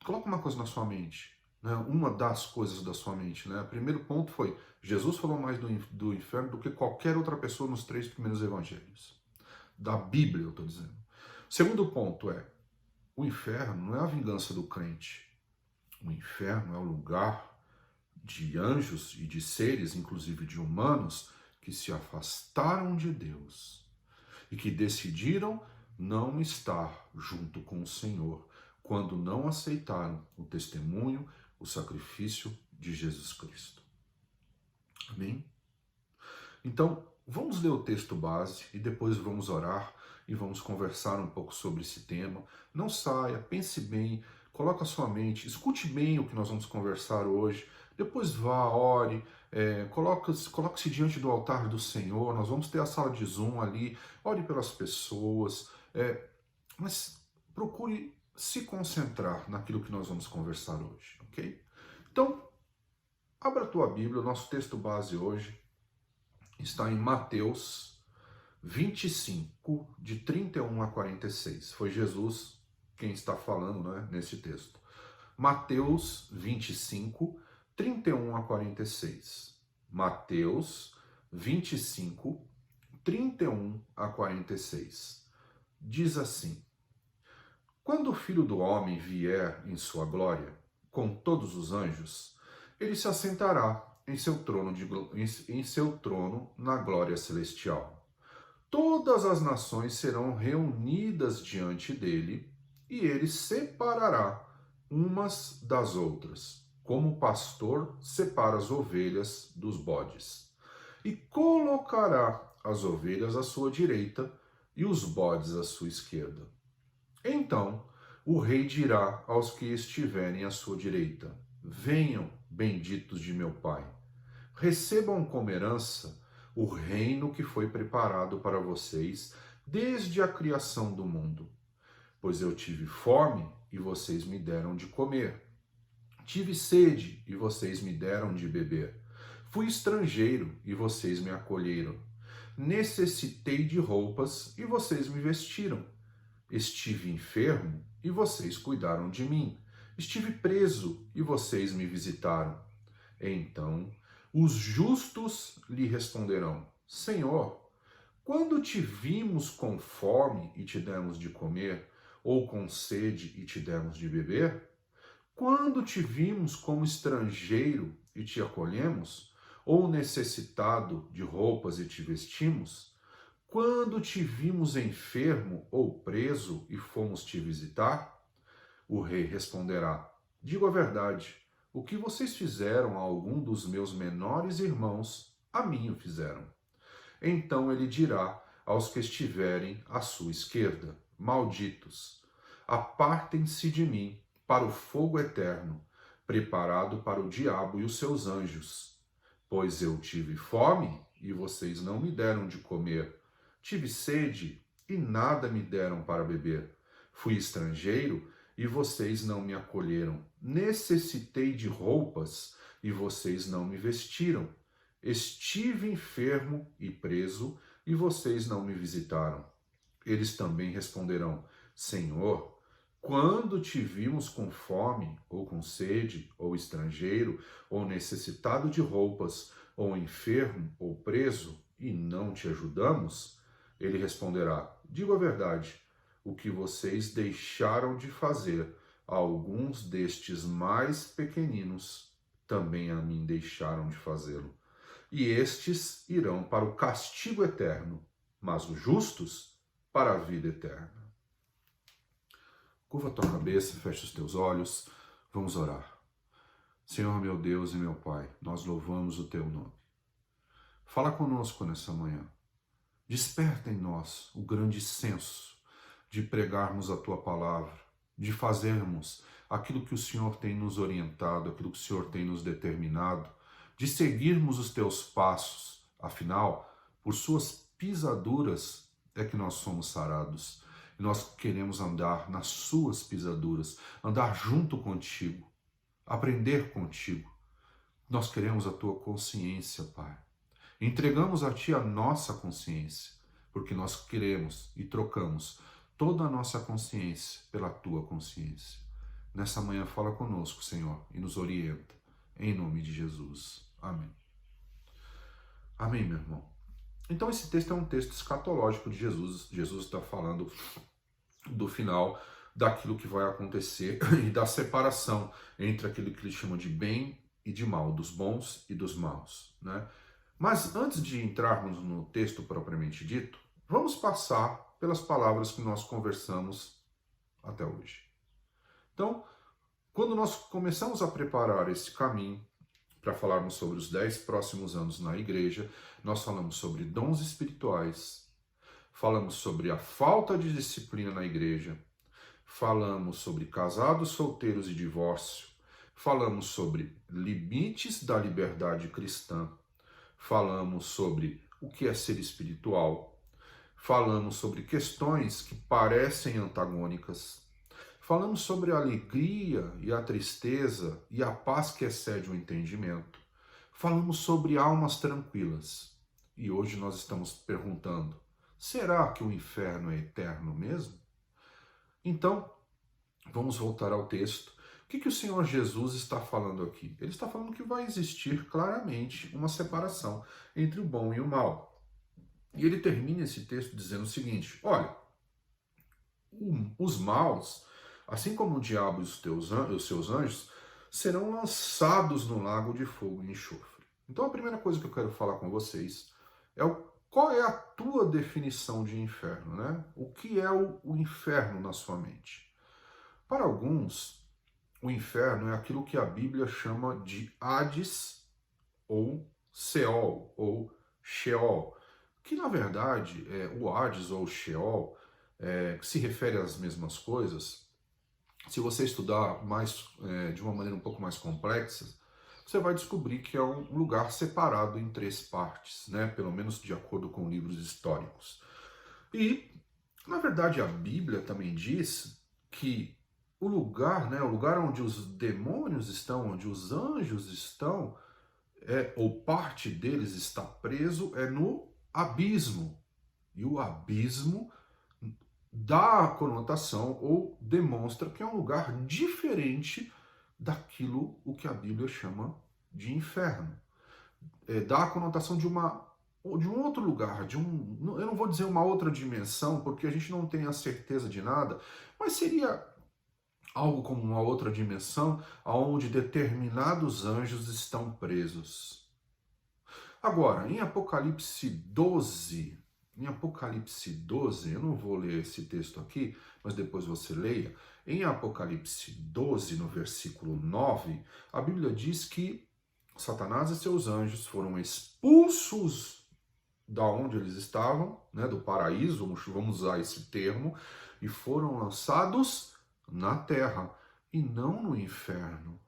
Coloca uma coisa na sua mente, né? Uma das coisas da sua mente. Né? O primeiro ponto foi, Jesus falou mais do inferno do que qualquer outra pessoa nos 3 primeiros evangelhos. Da Bíblia, eu estou dizendo. O segundo ponto é, o inferno não é a vingança do crente. O inferno é o lugar de anjos e de seres, inclusive de humanos, que se afastaram de Deus e que decidiram não estar junto com o Senhor quando não aceitaram o testemunho, o sacrifício de Jesus Cristo. Amém? Então, vamos ler o texto base e depois vamos orar e vamos conversar um pouco sobre esse tema. Não saia, pense bem, coloque a sua mente, escute bem o que nós vamos conversar hoje. Depois vá, ore, coloque-se diante do altar do Senhor, nós vamos ter a sala de Zoom ali, ore pelas pessoas, mas procure se concentrar naquilo que nós vamos conversar hoje, ok? Então, abra a tua Bíblia, o nosso texto base hoje está em Mateus 25, de 31 a 46. Foi Jesus quem está falando, né, nesse texto. Mateus 25, 31 a 46. Mateus 25, 31 a 46. Diz assim: Quando o Filho do Homem vier em sua glória, com todos os anjos, ele se assentará em seu trono na glória celestial. Todas as nações serão reunidas diante dele, e ele separará umas das outras, como o pastor separa as ovelhas dos bodes, e colocará as ovelhas à sua direita e os bodes à sua esquerda. Então o rei dirá aos que estiverem à sua direita: Venham, benditos de meu Pai, recebam como herança o reino que foi preparado para vocês desde a criação do mundo. Pois eu tive fome e vocês me deram de comer. Tive sede e vocês me deram de beber. Fui estrangeiro e vocês me acolheram. Necessitei de roupas e vocês me vestiram. Estive enfermo e vocês cuidaram de mim. Estive preso e vocês me visitaram. Então os justos lhe responderão: Senhor, quando te vimos com fome e te demos de comer, ou com sede e te demos de beber? Quando te vimos como estrangeiro e te acolhemos, ou necessitado de roupas e te vestimos? Quando te vimos enfermo ou preso e fomos te visitar? O rei responderá: Digo a verdade, o que vocês fizeram a algum dos meus menores irmãos, a mim o fizeram. Então ele dirá aos que estiverem à sua esquerda: Malditos, apartem-se de mim para o fogo eterno, preparado para o diabo e os seus anjos. Pois eu tive fome e vocês não me deram de comer. Tive sede e nada me deram para beber. Fui estrangeiro e vocês não me acolheram. Necessitei de roupas e vocês não me vestiram. Estive enfermo e preso e vocês não me visitaram. Eles também responderão: Senhor, quando te vimos com fome, ou com sede, ou estrangeiro, ou necessitado de roupas, ou enfermo, ou preso, e não te ajudamos? Ele responderá: Digo a verdade, o que vocês deixaram de fazer a alguns destes mais pequeninos, também a mim deixaram de fazê-lo. E estes irão para o castigo eterno, mas os justos para a vida eterna. Curva a tua cabeça, fecha os teus olhos, vamos orar. Senhor meu Deus e meu Pai, nós louvamos o teu nome. Fala conosco nessa manhã. Desperta em nós o grande senso de pregarmos a tua palavra, de fazermos aquilo que o Senhor tem nos orientado, aquilo que o Senhor tem nos determinado, de seguirmos os teus passos. Afinal, por suas pisaduras é que nós somos sarados. E nós queremos andar nas suas pisaduras, andar junto contigo, aprender contigo. Nós queremos a tua consciência, Pai. Entregamos a ti a nossa consciência, porque nós queremos e trocamos toda a nossa consciência pela tua consciência. Nessa manhã fala conosco, Senhor, e nos orienta. Em nome de Jesus. Amém. Amém, meu irmão. Então esse texto é um texto escatológico de Jesus. Jesus está falando do final daquilo que vai acontecer e da separação entre aquilo que ele chama de bem e de mal, dos bons e dos maus, né? Mas antes de entrarmos no texto propriamente dito, vamos passar pelas palavras que nós conversamos até hoje. Então, quando nós começamos a preparar esse caminho para falarmos sobre os 10 próximos anos na igreja, nós falamos sobre dons espirituais, falamos sobre a falta de disciplina na igreja, falamos sobre casados, solteiros e divórcio, falamos sobre limites da liberdade cristã, falamos sobre o que é ser espiritual, falamos sobre questões que parecem antagônicas, falamos sobre a alegria e a tristeza e a paz que excede o entendimento, falamos sobre almas tranquilas. E hoje nós estamos perguntando, será que o inferno é eterno mesmo? Então, vamos voltar ao texto. O que o Senhor Jesus está falando aqui? Ele está falando que vai existir claramente uma separação entre o bom e o mal. E ele termina esse texto dizendo o seguinte, olha, os maus, assim como o diabo e os seus anjos, serão lançados no lago de fogo e enxofre. Então a primeira coisa que eu quero falar com vocês é qual é a tua definição de inferno, né? O que é o inferno na sua mente? Para alguns, o inferno é aquilo que a Bíblia chama de Hades ou Seol ou Sheol, que na verdade o Hades ou Sheol que se refere às mesmas coisas. Se você estudar mais de uma maneira um pouco mais complexa, você vai descobrir que é um lugar separado em 3 partes, né? Pelo menos de acordo com livros históricos. E, na verdade, a Bíblia também diz que o lugar, né, o lugar onde os demônios estão, onde os anjos estão, ou parte deles está preso, é no abismo. E o abismo dá a conotação ou demonstra que é um lugar diferente daquilo o que a Bíblia chama de inferno. Dá a conotação de um outro lugar, eu não vou dizer uma outra dimensão, porque a gente não tem a certeza de nada, mas seria algo como uma outra dimensão, onde determinados anjos estão presos. Agora, em Apocalipse 12, eu não vou ler esse texto aqui, mas depois você leia. Em Apocalipse 12, no versículo 9, a Bíblia diz que Satanás e seus anjos foram expulsos da onde eles estavam, né, do paraíso, vamos usar esse termo, e foram lançados na terra e não no inferno.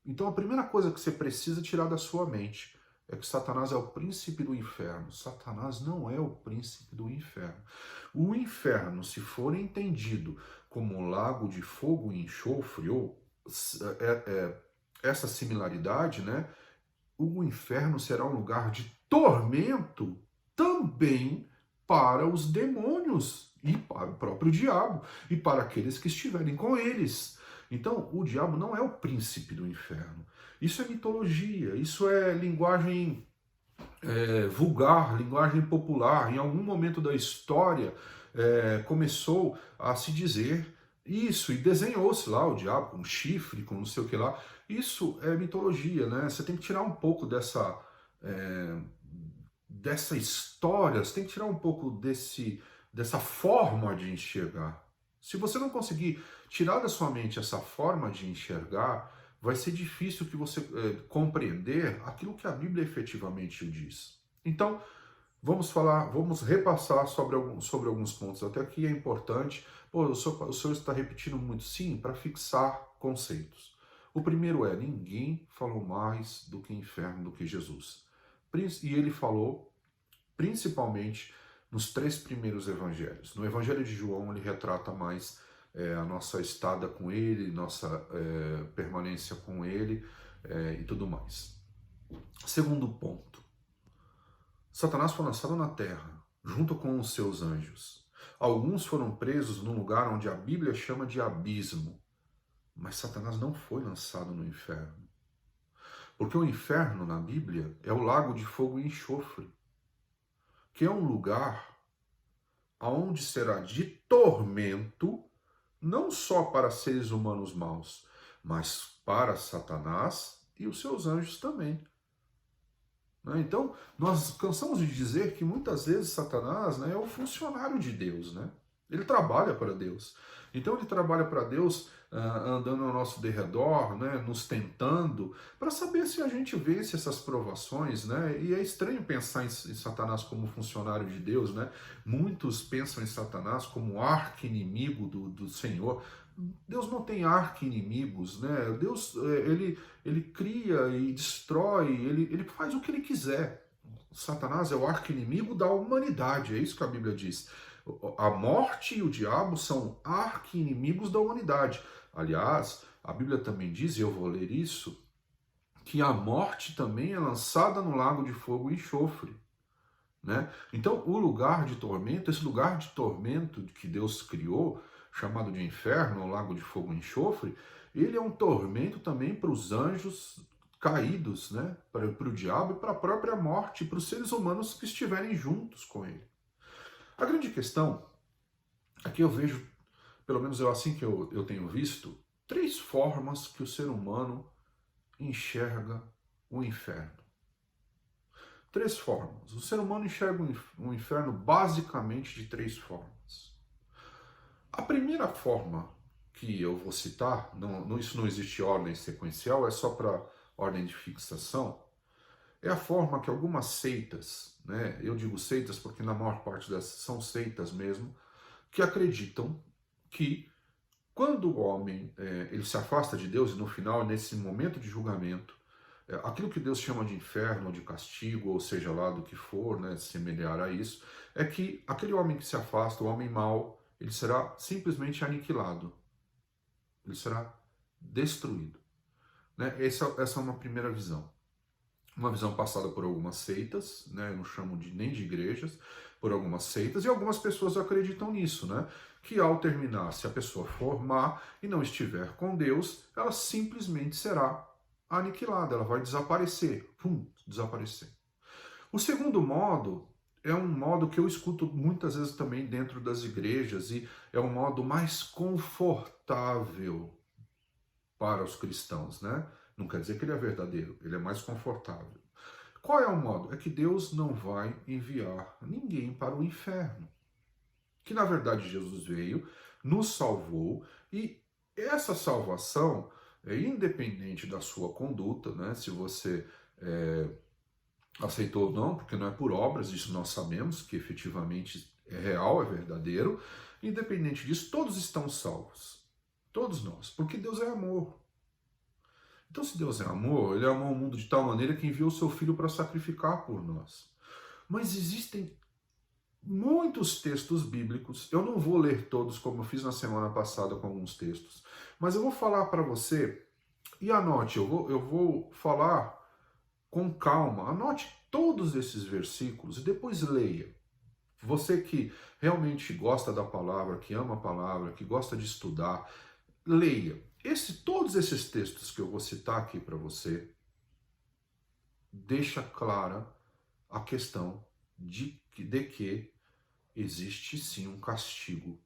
Então a primeira coisa que você precisa tirar da sua mente é que Satanás é o príncipe do inferno. Satanás não é o príncipe do inferno. O inferno, se for entendido como um lago de fogo e enxofre, ou essa similaridade, né? O inferno será um lugar de tormento também para os demônios e para o próprio diabo e para aqueles que estiverem com eles. Então, o diabo não é o príncipe do inferno. Isso é mitologia, isso é linguagem vulgar, linguagem popular. Em algum momento da história começou a se dizer isso e desenhou-se lá o diabo com chifre, com não sei o que lá. Isso é mitologia, né? Você tem que tirar um pouco dessa história, você tem que tirar um pouco dessa forma de enxergar. Se você não conseguir tirar da sua mente essa forma de enxergar, vai ser difícil que você compreender aquilo que a Bíblia efetivamente diz. Então, vamos repassar sobre alguns pontos. Até aqui é importante. O senhor está repetindo muito, sim, para fixar conceitos. O primeiro é, ninguém falou mais do que inferno do que Jesus. E ele falou principalmente nos 3 primeiros evangelhos. No evangelho de João ele retrata mais a nossa estada com ele, nossa permanência com ele e tudo mais. Segundo ponto. Satanás foi lançado na terra, junto com os seus anjos. Alguns foram presos num lugar onde a Bíblia chama de abismo. Mas Satanás não foi lançado no inferno. Porque o inferno, na Bíblia, é o lago de fogo e enxofre, que é um lugar onde será de tormento, não só para seres humanos maus, mas para Satanás e os seus anjos também. Então, nós cansamos de dizer que muitas vezes Satanás, é o funcionário de Deus, Ele trabalha para Deus. Então ele trabalha para Deus andando ao nosso derredor, nos tentando, para saber se a gente vence essas provações, E é estranho pensar em Satanás como funcionário de Deus, Muitos pensam em Satanás como arqui-inimigo do Senhor. Deus não tem arqui-inimigos, Deus, ele cria e destrói, ele faz o que ele quiser. Satanás é o arqui-inimigo da humanidade, é isso que a Bíblia diz. A morte e o diabo são arqui-inimigos da humanidade. Aliás, a Bíblia também diz, e eu vou ler isso, que a morte também é lançada no lago de fogo e enxofre. Então, o lugar de tormento, esse lugar de tormento que Deus criou, chamado de inferno, o lago de fogo e enxofre, ele é um tormento também para os anjos caídos, para o diabo e para a própria morte, para os seres humanos que estiverem juntos com ele. A grande questão, aqui eu vejo, pelo menos é assim que eu tenho visto, 3 formas que o ser humano enxerga o inferno. 3 formas. O ser humano enxerga o inferno basicamente de 3 formas. A primeira forma que eu vou citar, isso não existe ordem sequencial, é só para ordem de fixação, é a forma que algumas seitas, eu digo seitas porque na maior parte dessas são seitas mesmo, que acreditam que quando o homem ele se afasta de Deus e no final, nesse momento de julgamento, aquilo que Deus chama de inferno ou de castigo, ou seja lá do que for, semelhar a isso, é que aquele homem que se afasta, o homem mau, ele será simplesmente aniquilado. Ele será destruído. Essa é uma primeira visão. Uma visão passada por algumas seitas, eu não chamo nem de igrejas, por algumas seitas, e algumas pessoas acreditam nisso, que ao terminar, se a pessoa for má e não estiver com Deus, ela simplesmente será aniquilada, ela vai desaparecer, desaparecer. O segundo modo é um modo que eu escuto muitas vezes também dentro das igrejas, e é um modo mais confortável para os cristãos, Não quer dizer que ele é verdadeiro, ele é mais confortável. Qual é o modo? É que Deus não vai enviar ninguém para o inferno. Que na verdade Jesus veio, nos salvou, e essa salvação é independente da sua conduta, se você aceitou ou não, porque não é por obras, isso nós sabemos que efetivamente é real, é verdadeiro. Independente disso, todos estão salvos. Todos nós, porque Deus é amor. Então, se Deus é amor, Ele amou o mundo de tal maneira que enviou o seu Filho para sacrificar por nós. Mas existem muitos textos bíblicos, eu não vou ler todos como eu fiz na semana passada com alguns textos, mas eu vou falar para você, e anote, eu vou falar com calma, anote todos esses versículos e depois leia. Você que realmente gosta da palavra, que ama a palavra, que gosta de estudar, leia. Todos esses textos que eu vou citar aqui para você, deixa clara a questão de que existe sim um castigo,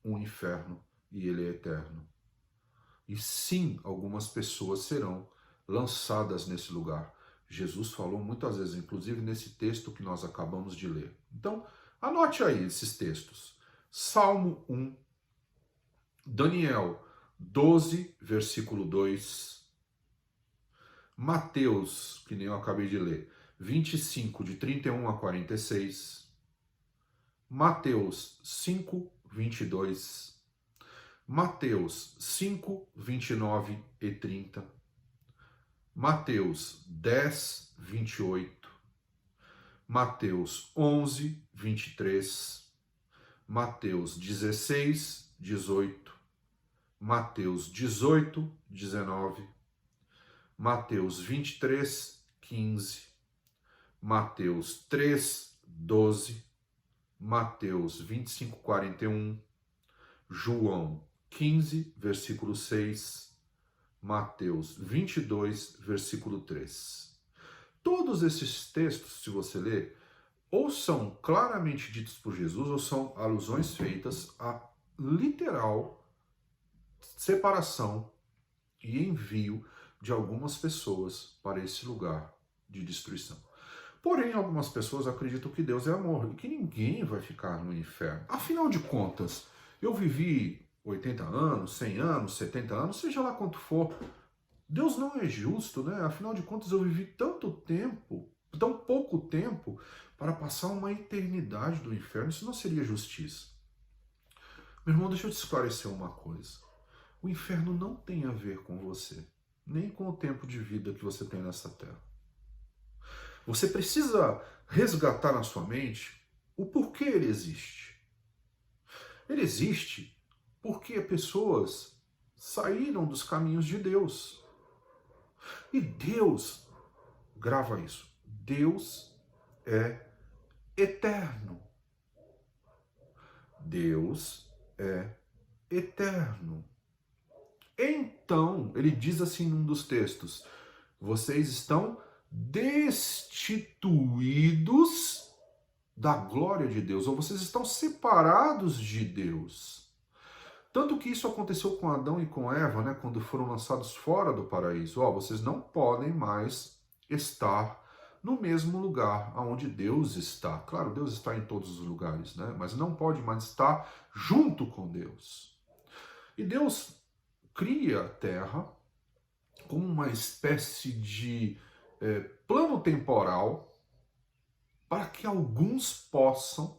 um inferno, e ele é eterno. E sim, algumas pessoas serão lançadas nesse lugar. Jesus falou muitas vezes, inclusive nesse texto que nós acabamos de ler. Então, anote aí esses textos. Salmo 1, Daniel 12, versículo 2, Mateus, que nem eu acabei de ler, 25, de 31 a 46, Mateus 5, 22, Mateus 5, 29 e 30, Mateus 10, 28, Mateus 11, 23, Mateus 16, 18, Mateus 18, 19, Mateus 23, 15, Mateus 3, 12, Mateus 25, 41, João 15, versículo 6, Mateus 22, versículo 3. Todos esses textos, se você ler, ou são claramente ditos por Jesus, ou são alusões feitas à literal separação e envio de algumas pessoas para esse lugar de destruição. Porém, algumas pessoas acreditam que Deus é amor e que ninguém vai ficar no inferno. Afinal de contas, eu vivi 80 anos, 100 anos, 70 anos, seja lá quanto for. Deus não é justo, né? Afinal de contas, eu vivi tanto tempo, tão pouco tempo, para passar uma eternidade do inferno. Isso não seria justiça. Meu irmão, deixa eu te esclarecer uma coisa. O inferno não tem a ver com você, nem com o tempo de vida que você tem nessa terra. Você precisa resgatar na sua mente o porquê ele existe. Ele existe porque pessoas saíram dos caminhos de Deus. E Deus, grava isso, Deus é eterno. Deus é eterno. Então, ele diz assim num dos textos, vocês estão destituídos da glória de Deus, ou vocês estão separados de Deus. Tanto que isso aconteceu com Adão e com Eva, né, quando foram lançados fora do paraíso. Vocês não podem mais estar no mesmo lugar onde Deus está. Claro, Deus está em todos os lugares, né, mas não pode mais estar junto com Deus. E Deus cria a terra como uma espécie de plano temporal para que alguns possam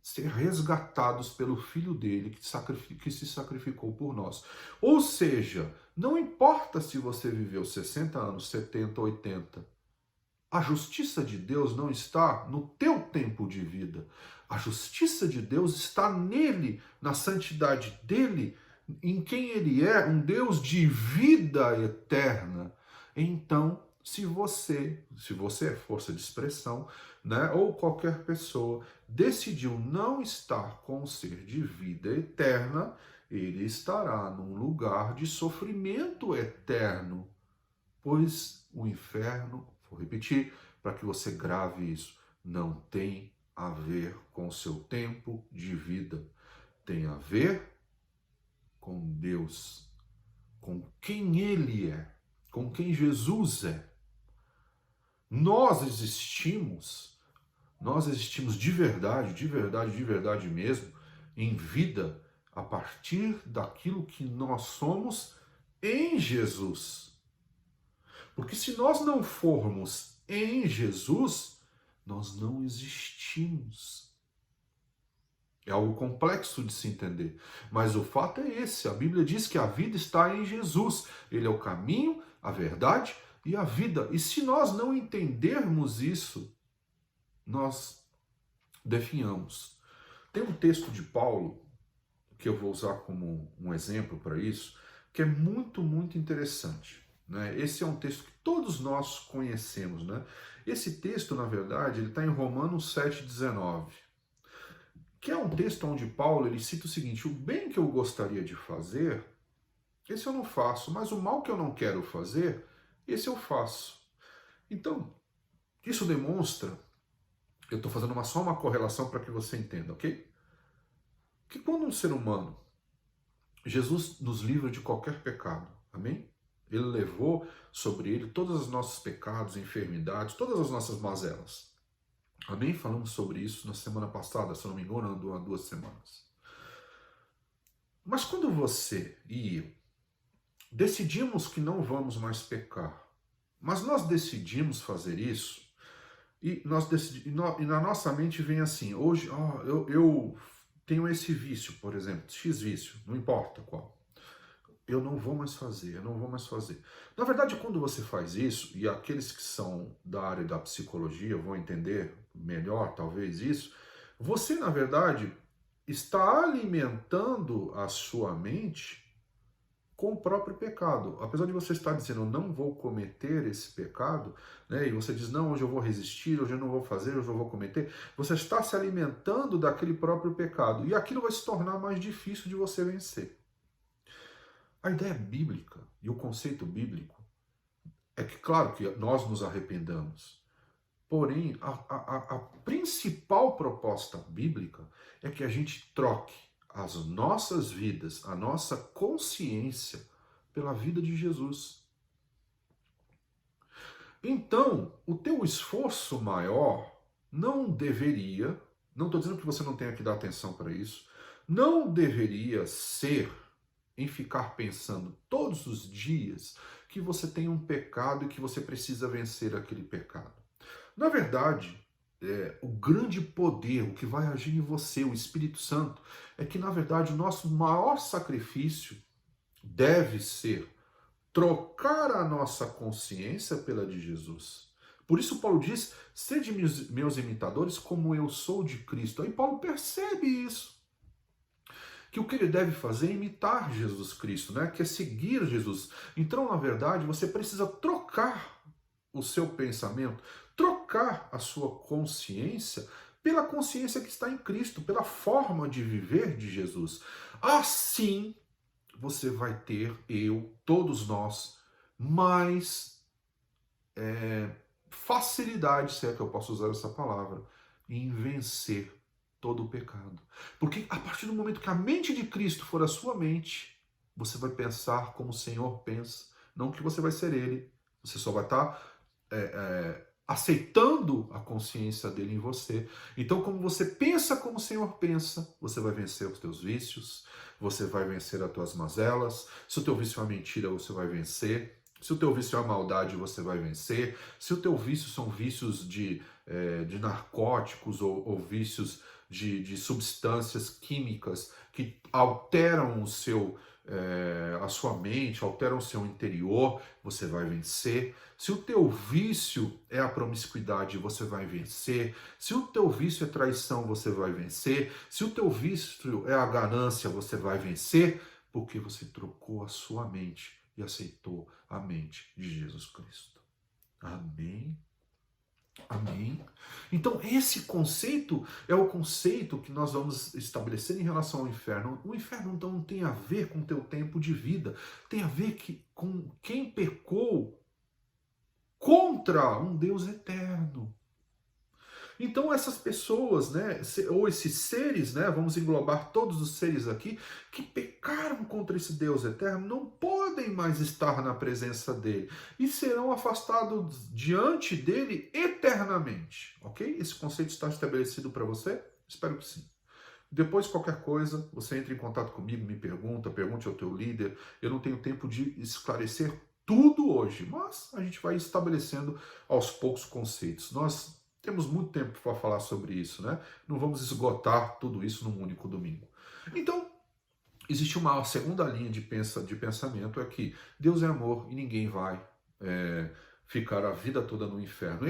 ser resgatados pelo Filho dele que se sacrificou por nós. Ou seja, não importa se você viveu 60 anos, 70, 80, a justiça de Deus não está no teu tempo de vida. A justiça de Deus está nele, na santidade dele, em quem ele é, um Deus de vida eterna. Então, se você é força de expressão, né, ou qualquer pessoa, decidiu não estar com o ser de vida eterna, ele estará num lugar de sofrimento eterno, pois o inferno, vou repetir, para que você grave isso, não tem a ver com o seu tempo de vida, tem a ver com Deus, com quem ele é, com quem Jesus é. Nós existimos de verdade, de verdade, de verdade mesmo, em vida, a partir daquilo que nós somos em Jesus. Porque se nós não formos em Jesus, nós não existimos. É algo complexo de se entender. Mas o fato é esse, a Bíblia diz que a vida está em Jesus. Ele é o caminho, a verdade e a vida. E se nós não entendermos isso, nós definhamos. Tem um texto de Paulo, que eu vou usar como um exemplo para isso, que é muito, muito interessante. Né? Esse é um texto que todos nós conhecemos. Né? Esse texto, na verdade, ele está em Romanos 7,19, que é um texto onde Paulo ele cita o seguinte: o bem que eu gostaria de fazer, esse eu não faço, mas o mal que eu não quero fazer, esse eu faço. Então, isso demonstra, eu estou fazendo só uma correlação para que você entenda, ok? Que quando um ser humano, Jesus nos livra de qualquer pecado, amém? Ele levou sobre ele todos os nossos pecados, enfermidades, todas as nossas mazelas. Amém? Falamos sobre isso na semana passada, se não me engano, há 2 semanas. Mas quando você e eu decidimos que não vamos mais pecar, mas nós decidimos fazer isso, e na nossa mente vem assim, hoje eu tenho esse vício, por exemplo, X vício, não importa qual. Eu não vou mais fazer. Na verdade, quando você faz isso, e aqueles que são da área da psicologia vão entender melhor, talvez, isso, você, na verdade, está alimentando a sua mente com o próprio pecado. Apesar de você estar dizendo, eu não vou cometer esse pecado, né, e você diz, não, hoje eu vou resistir, hoje eu não vou fazer, hoje eu vou cometer, você está se alimentando daquele próprio pecado, e aquilo vai se tornar mais difícil de você vencer. A ideia bíblica e o conceito bíblico é que, claro, que nós nos arrependamos, porém, a principal proposta bíblica é que a gente troque as nossas vidas, a nossa consciência pela vida de Jesus. Então, o teu esforço maior não deveria, não estou dizendo que você não tenha que dar atenção para isso, não deveria ser em ficar pensando todos os dias que você tem um pecado e que você precisa vencer aquele pecado. Na verdade, o grande poder, o que vai agir em você, o Espírito Santo, é que, na verdade, o nosso maior sacrifício deve ser trocar a nossa consciência pela de Jesus. Por isso Paulo diz, sede meus imitadores como eu sou de Cristo. Aí Paulo percebe isso, que o que ele deve fazer é imitar Jesus Cristo, né? Que é seguir Jesus. Então, na verdade, você precisa trocar o seu pensamento, trocar a sua consciência pela consciência que está em Cristo, pela forma de viver de Jesus. Assim, você vai ter, todos nós, mais facilidade, se é que eu posso usar essa palavra, em vencer todo o pecado. Porque a partir do momento que a mente de Cristo for a sua mente, você vai pensar como o Senhor pensa, não que você vai ser Ele. Você só vai estar aceitando a consciência dele em você. Então, como você pensa como o Senhor pensa, você vai vencer os teus vícios, você vai vencer as tuas mazelas. Se o teu vício é uma mentira, você vai vencer. Se o teu vício é uma maldade, você vai vencer. Se o teu vício são vícios de narcóticos ou vícios de substâncias químicas que alteram a sua mente, alteram o seu interior, você vai vencer. Se o teu vício é a promiscuidade, você vai vencer. Se o teu vício é traição, você vai vencer. Se o teu vício é a ganância, você vai vencer, porque você trocou a sua mente e aceitou a mente de Jesus Cristo. Amém? Amém? Então, esse conceito é o conceito que nós vamos estabelecer em relação ao inferno. O inferno, então, não tem a ver com o teu tempo de vida, tem a ver com quem pecou contra um Deus eterno. Então, essas pessoas, né, ou esses seres, né, vamos englobar todos os seres aqui, que pecaram contra esse Deus eterno, não podem mais estar na presença dele e serão afastados diante dele eternamente, ok? Esse conceito está estabelecido para você? Espero que sim. Depois, qualquer coisa, você entra em contato comigo, me pergunte ao teu líder. Eu não tenho tempo de esclarecer tudo hoje, mas a gente vai estabelecendo aos poucos conceitos. Nós temos muito tempo para falar sobre isso, né? Não vamos esgotar tudo isso num único domingo. Então, existe uma segunda linha de pensamento, é que Deus é amor e ninguém vai ficar a vida toda no inferno.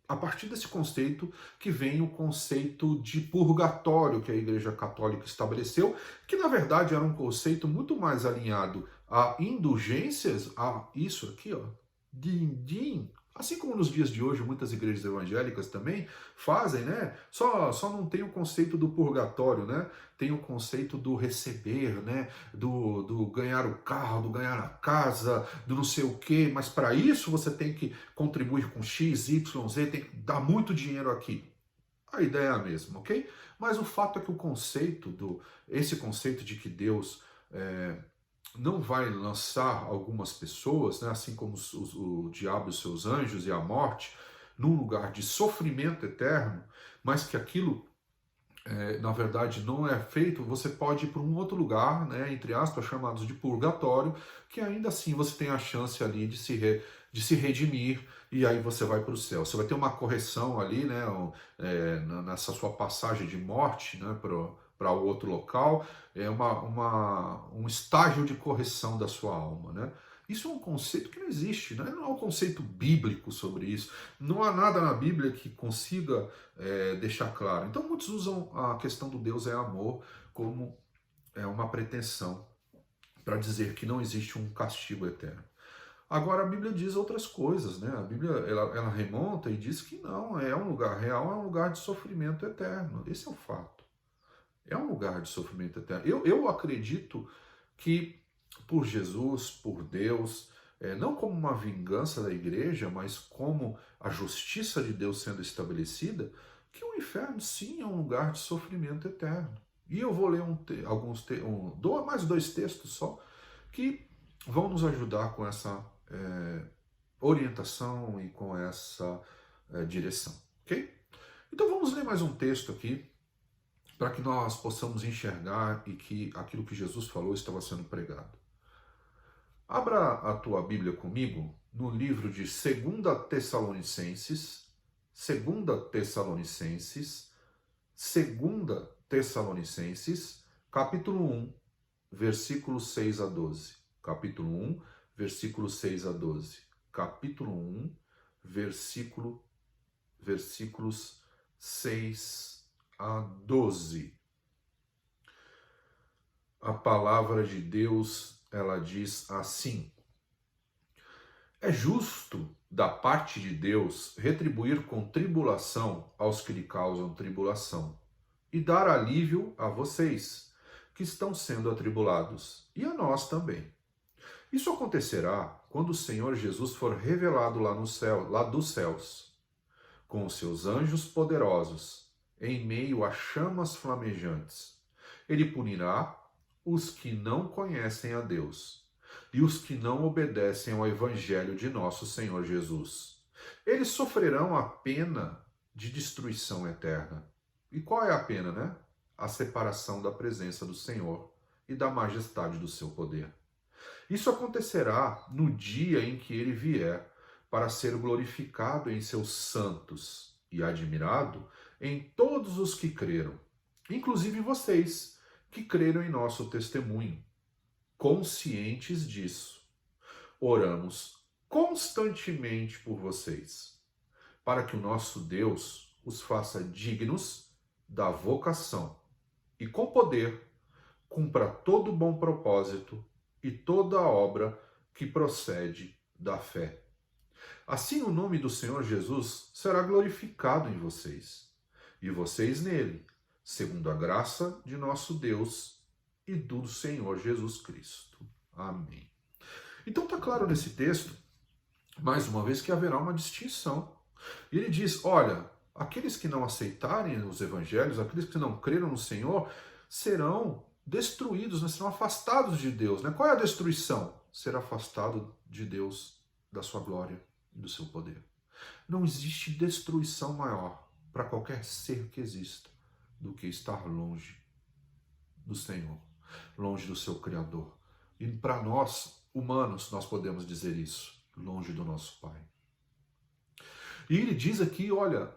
A partir desse conceito que vem o conceito de purgatório que a Igreja Católica estabeleceu, que na verdade era um conceito muito mais alinhado a indulgências, a isso aqui, ó, din-din. Assim como nos dias de hoje muitas igrejas evangélicas também fazem, né? Só não tem o conceito do purgatório, né? Tem o conceito do receber, né? Do ganhar o carro, do ganhar a casa, do não sei o quê. Mas para isso você tem que contribuir com X, Y, Z, tem que dar muito dinheiro aqui. A ideia é a mesma, ok? Mas o fato é que esse conceito de que Deus não vai lançar algumas pessoas, né, assim como o diabo e os seus anjos e a morte, num lugar de sofrimento eterno, mas que aquilo, na verdade, não é feito, você pode ir para um outro lugar, né, entre aspas, chamados de purgatório, que ainda assim você tem a chance ali de se redimir, e aí você vai para o céu. Você vai ter uma correção ali, né, nessa sua passagem de morte, né, para o outro local, é um estágio de correção da sua alma, né? Isso é um conceito que não existe, né? Não há um conceito bíblico sobre isso. Não há nada na Bíblia que consiga deixar claro. Então muitos usam a questão do Deus é amor como uma pretensão para dizer que não existe um castigo eterno. Agora a Bíblia diz outras coisas, né? A Bíblia ela remonta e diz que não, é um lugar real, é um lugar de sofrimento eterno. Esse é o fato. É um lugar de sofrimento eterno. Eu acredito que por Jesus, por Deus, não como uma vingança da igreja, mas como a justiça de Deus sendo estabelecida, que o inferno sim é um lugar de sofrimento eterno. E eu vou ler mais 2 textos só, que vão nos ajudar com essa orientação e com essa direção, ok? Então vamos ler mais um texto aqui, para que nós possamos enxergar e que aquilo que Jesus falou estava sendo pregado. Abra a tua Bíblia comigo no livro de 2 Tessalonicenses, capítulo 1, versículos 6 a 12. Capítulo 1, versículos 6 a 12. Capítulo 1, versículos 6 a 12. A palavra de Deus, ela diz assim: é justo da parte de Deus retribuir com tribulação aos que lhe causam tribulação e dar alívio a vocês que estão sendo atribulados, e a nós também. Isso acontecerá quando o Senhor Jesus for revelado lá dos céus, com os seus anjos poderosos, em meio a chamas flamejantes. Ele punirá os que não conhecem a Deus e os que não obedecem ao Evangelho de nosso Senhor Jesus. Eles sofrerão a pena de destruição eterna. E qual é a pena, né? A separação da presença do Senhor e da majestade do seu poder. Isso acontecerá no dia em que ele vier para ser glorificado em seus santos e admirado em todos os que creram, inclusive vocês que creram em nosso testemunho. Conscientes disso, oramos constantemente por vocês, para que o nosso Deus os faça dignos da vocação e com poder cumpra todo bom propósito e toda a obra que procede da fé. Assim o nome do Senhor Jesus será glorificado em vocês, e vocês nele, segundo a graça de nosso Deus e do Senhor Jesus Cristo. Amém. Então está claro nesse texto, mais uma vez, que haverá uma distinção. E ele diz, olha, aqueles que não aceitarem os evangelhos, aqueles que não creram no Senhor, serão destruídos, né? Serão afastados de Deus. Né? Qual é a destruição? Ser afastado de Deus, da sua glória e do seu poder. Não existe destruição maior para qualquer ser que exista do que estar longe do Senhor, longe do seu Criador. E para nós, humanos, nós podemos dizer isso, longe do nosso Pai. E ele diz aqui, olha,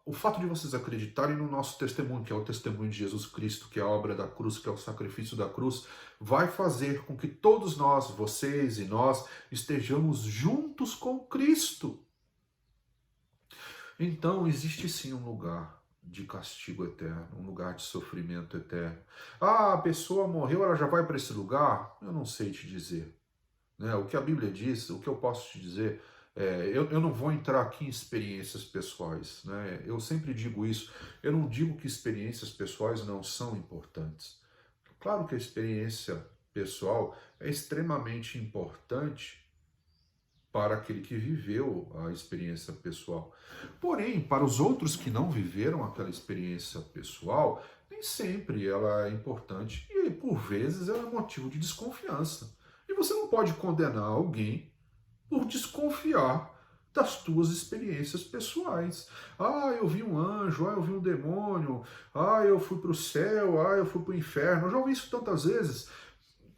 o fato de vocês acreditarem no nosso testemunho, que é o testemunho de Jesus Cristo, que é a obra da cruz, que é o sacrifício da cruz, vai fazer com que todos nós, vocês e nós, estejamos juntos com Cristo. Então, existe sim um lugar de castigo eterno, um lugar de sofrimento eterno. Ah, a pessoa morreu, ela já vai para esse lugar? Eu não sei te dizer. Né? O que a Bíblia diz, o que eu posso te dizer, eu não vou entrar aqui em experiências pessoais. Né? Eu sempre digo isso, eu não digo que experiências pessoais não são importantes. Claro que a experiência pessoal é extremamente importante para aquele que viveu a experiência pessoal. Porém, para os outros que não viveram aquela experiência pessoal, nem sempre ela é importante e, por vezes, ela é motivo de desconfiança. E você não pode condenar alguém por desconfiar das tuas experiências pessoais. Ah, eu vi um anjo, ah, eu vi um demônio, ah, eu fui para o céu, ah, eu fui para o inferno. Eu já ouvi isso tantas vezes.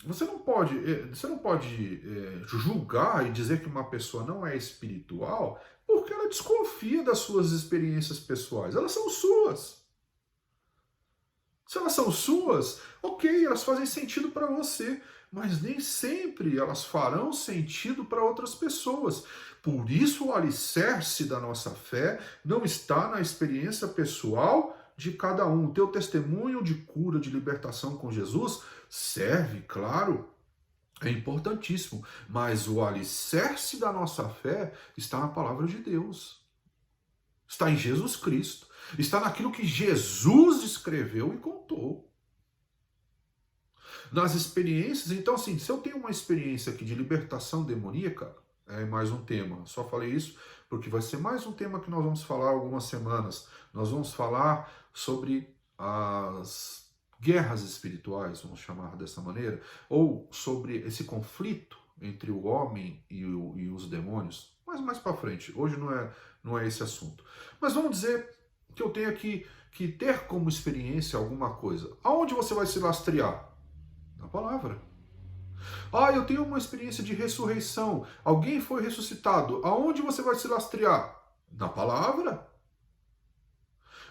Você não pode julgar e dizer que uma pessoa não é espiritual porque ela desconfia das suas experiências pessoais. Elas são suas. Se elas são suas, ok, elas fazem sentido para você, mas nem sempre elas farão sentido para outras pessoas. Por isso o alicerce da nossa fé não está na experiência pessoal de cada um. O teu testemunho de cura, de libertação com Jesus Serve, claro, é importantíssimo, mas o alicerce da nossa fé está na palavra de Deus, está em Jesus Cristo, está naquilo que Jesus escreveu e contou. Nas experiências, então assim, se eu tenho uma experiência aqui de libertação demoníaca, é mais um tema, só falei isso porque vai ser mais um tema que nós vamos falar algumas semanas. Nós vamos falar sobre as guerras espirituais, vamos chamar dessa maneira, ou sobre esse conflito entre o homem e os demônios, mas mais para frente. Hoje não é esse assunto. Mas vamos dizer que eu tenho que ter como experiência alguma coisa. Aonde você vai se lastrear? Na palavra. Ah, eu tenho uma experiência de ressurreição. Alguém foi ressuscitado. Aonde você vai se lastrear? Na palavra.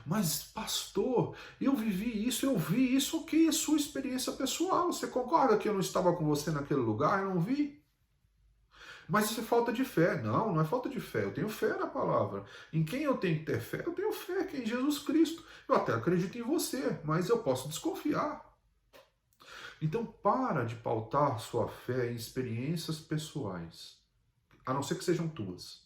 Mas, pastor, eu vivi isso, eu vi isso, ok, é sua experiência pessoal. Você concorda que eu não estava com você naquele lugar, eu não vi? Mas isso é falta de fé. Não, não é falta de fé. Eu tenho fé na palavra. Em quem eu tenho que ter fé? Eu tenho fé, que é em Jesus Cristo. Eu até acredito em você, mas eu posso desconfiar. Então, para de pautar sua fé em experiências pessoais, a não ser que sejam tuas,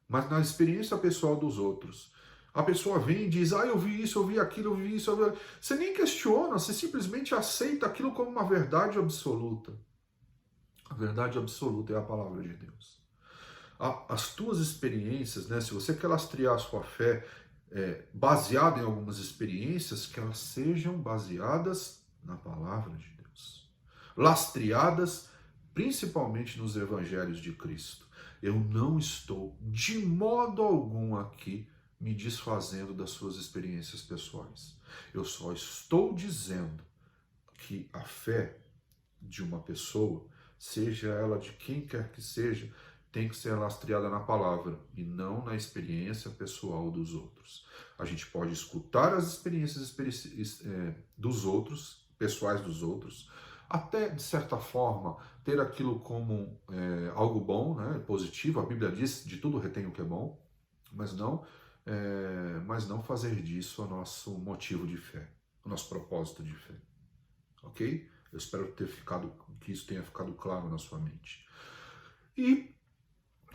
mas na experiência pessoal dos outros. A pessoa vem e diz, eu vi isso, eu vi aquilo, eu vi isso, eu vi aquilo. Você nem questiona, você simplesmente aceita aquilo como uma verdade absoluta. A verdade absoluta é a palavra de Deus. As tuas experiências, né, se você quer lastrear a sua fé baseada em algumas experiências, que elas sejam baseadas na palavra de Deus, lastreadas principalmente nos evangelhos de Cristo. Eu não estou de modo algum aqui me desfazendo das suas experiências pessoais. Eu só estou dizendo que a fé de uma pessoa, seja ela de quem quer que seja, tem que ser lastreada na palavra e não na experiência pessoal dos outros. A gente pode escutar as experiências dos outros, pessoais dos outros, até de certa forma ter aquilo como algo bom, né, positivo. A Bíblia diz, de tudo retém o que é bom, mas não fazer disso o nosso motivo de fé, o nosso propósito de fé. Ok? Eu espero que isso tenha ficado claro na sua mente. E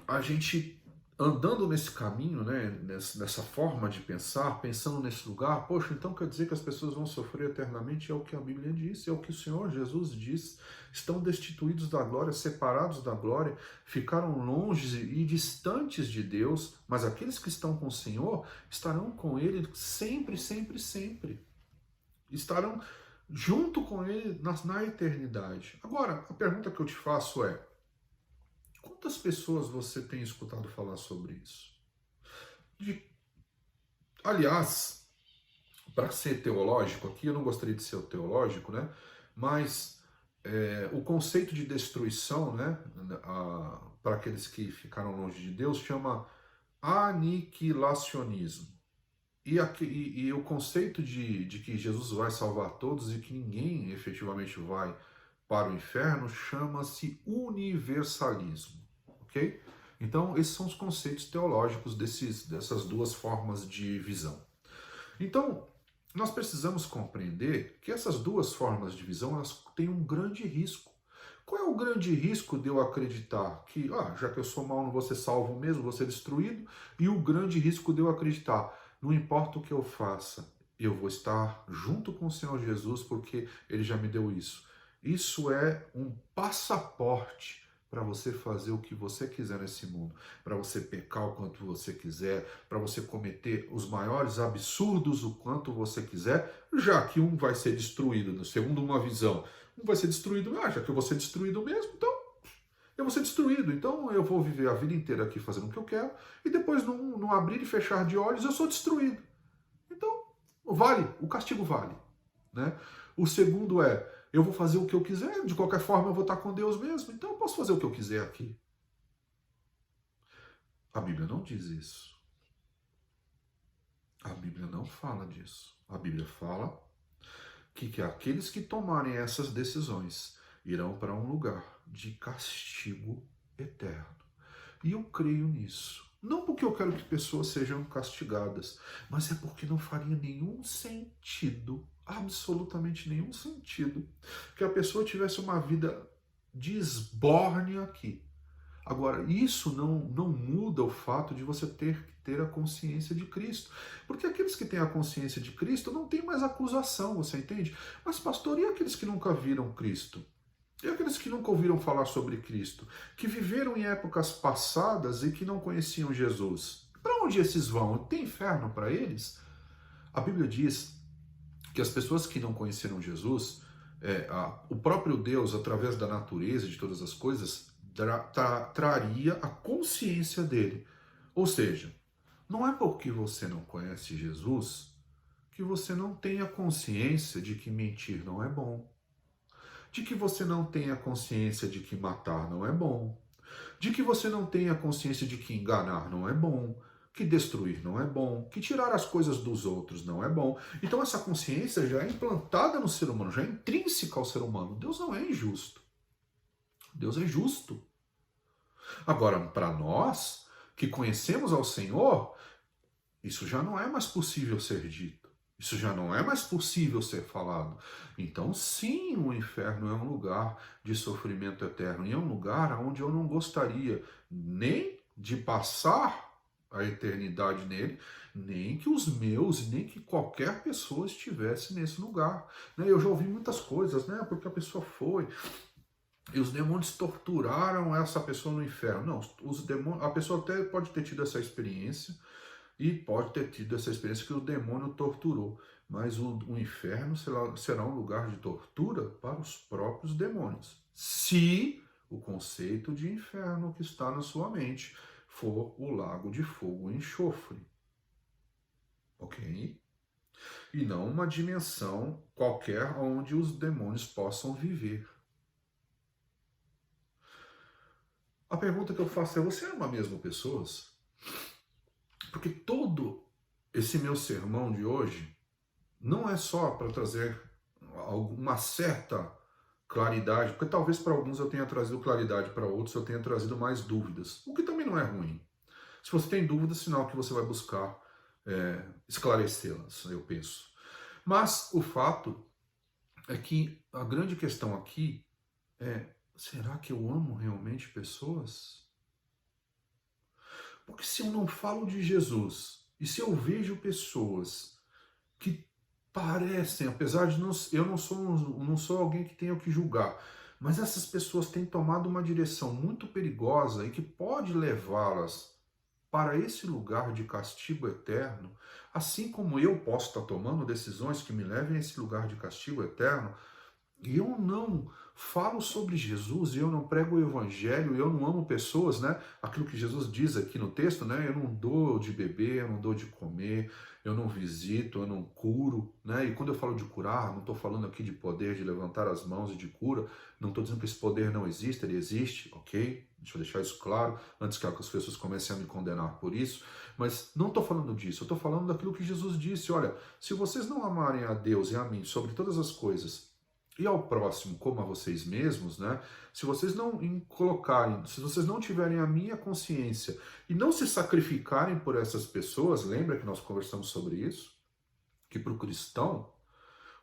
a gente andando nesse caminho, né, nessa forma de pensar, pensando nesse lugar, poxa, então quer dizer que as pessoas vão sofrer eternamente? É o que a Bíblia diz, é o que o Senhor Jesus diz. Estão destituídos da glória, separados da glória, ficaram longe e distantes de Deus, mas aqueles que estão com o Senhor estarão com Ele sempre, sempre, sempre. Estarão junto com Ele na eternidade. Agora, a pergunta que eu te faço é, quantas pessoas você tem escutado falar sobre isso? Aliás, para ser teológico aqui, eu não gostaria de ser teológico, né? Mas o conceito de destruição, né, para aqueles que ficaram longe de Deus, chama aniquilacionismo. E o conceito de que Jesus vai salvar todos e que ninguém efetivamente vai para o inferno chama-se universalismo, ok? Então, esses são os conceitos teológicos dessas duas formas de visão. Então, nós precisamos compreender que essas duas formas de visão, elas têm um grande risco. Qual é o grande risco de eu acreditar que, já que eu sou mau, não vou ser salvo mesmo, vou ser destruído? E o grande risco de eu acreditar, não importa o que eu faça, eu vou estar junto com o Senhor Jesus porque Ele já me deu isso. Isso é um passaporte para você fazer o que você quiser nesse mundo, para você pecar o quanto você quiser, para você cometer os maiores absurdos o quanto você quiser, já que um vai ser destruído, segundo uma visão, um vai ser destruído, já que eu vou ser destruído mesmo, então eu vou ser destruído, então eu vou viver a vida inteira aqui fazendo o que eu quero, e depois num abrir e fechar de olhos eu sou destruído. Então, o castigo vale, né? O segundo eu vou fazer o que eu quiser, de qualquer forma eu vou estar com Deus mesmo, então eu posso fazer o que eu quiser aqui. A Bíblia não diz isso. A Bíblia não fala disso. A Bíblia fala que aqueles que tomarem essas decisões irão para um lugar de castigo eterno. E eu creio nisso. Não porque eu quero que pessoas sejam castigadas, mas é porque não faria nenhum sentido absolutamente nenhum sentido que a pessoa tivesse uma vida de esbórnia aqui. Agora, isso não muda o fato de você ter que ter a consciência de Cristo. Porque aqueles que têm a consciência de Cristo não têm mais acusação, você entende? Mas, pastor, e aqueles que nunca viram Cristo? E aqueles que nunca ouviram falar sobre Cristo? Que viveram em épocas passadas e que não conheciam Jesus? Para onde esses vão? Tem inferno para eles? A Bíblia diz que as pessoas que não conheceram Jesus, o próprio Deus, através da natureza de todas as coisas, traria a consciência dele. Ou seja, não é porque você não conhece Jesus que você não tenha consciência de que mentir não é bom, de que você não tenha consciência de que matar não é bom, de que você não tenha consciência de que enganar não é bom, que destruir não é bom, que tirar as coisas dos outros não é bom. Então essa consciência já é implantada no ser humano, já é intrínseca ao ser humano. Deus não é injusto. Deus é justo. Agora, para nós que conhecemos ao Senhor, isso já não é mais possível ser dito. Isso já não é mais possível ser falado. Então, sim, o inferno é um lugar de sofrimento eterno. E é um lugar onde eu não gostaria nem de passar a eternidade nele, nem que os meus, nem que qualquer pessoa estivesse nesse lugar. Eu já ouvi muitas coisas, porque a pessoa foi... E os demônios torturaram essa pessoa no inferno. Não, os demônios, a pessoa até pode ter tido essa experiência, e pode ter tido essa experiência que o demônio torturou. Mas o inferno será um lugar de tortura para os próprios demônios. Se o conceito de inferno que está na sua mente for o lago de fogo e enxofre. Ok? E não uma dimensão qualquer onde os demônios possam viver. A pergunta que eu faço é: você ama mesmo pessoas? Porque todo esse meu sermão de hoje não é só para trazer uma certa claridade, porque talvez para alguns eu tenha trazido claridade, para outros eu tenha trazido mais dúvidas, o que também não é ruim. Se você tem dúvidas, sinal que você vai buscar esclarecê-las, eu penso. Mas o fato é que a grande questão aqui é: será que eu amo realmente pessoas? Porque se eu não falo de Jesus, e se eu vejo pessoas que parecem, apesar de eu não sou alguém que tenha que julgar, mas essas pessoas têm tomado uma direção muito perigosa e que pode levá-las para esse lugar de castigo eterno, assim como eu posso estar tomando decisões que me levem a esse lugar de castigo eterno, e eu não falo sobre Jesus, e eu não prego o evangelho, e eu não amo pessoas, aquilo que Jesus diz aqui no texto, eu não dou de beber, eu não dou de comer, eu não visito, eu não curo, E quando eu falo de curar, não estou falando aqui de poder, de levantar as mãos e de cura, não estou dizendo que esse poder não existe, ele existe, ok? Deixa eu deixar isso claro, antes que as pessoas comecem a me condenar por isso, mas não estou falando disso, eu estou falando daquilo que Jesus disse: olha, se vocês não amarem a Deus e a mim sobre todas as coisas, e ao próximo como a vocês mesmos, se vocês não colocarem, se vocês não tiverem a minha consciência e não se sacrificarem por essas pessoas, lembra que nós conversamos sobre isso? Que para o cristão,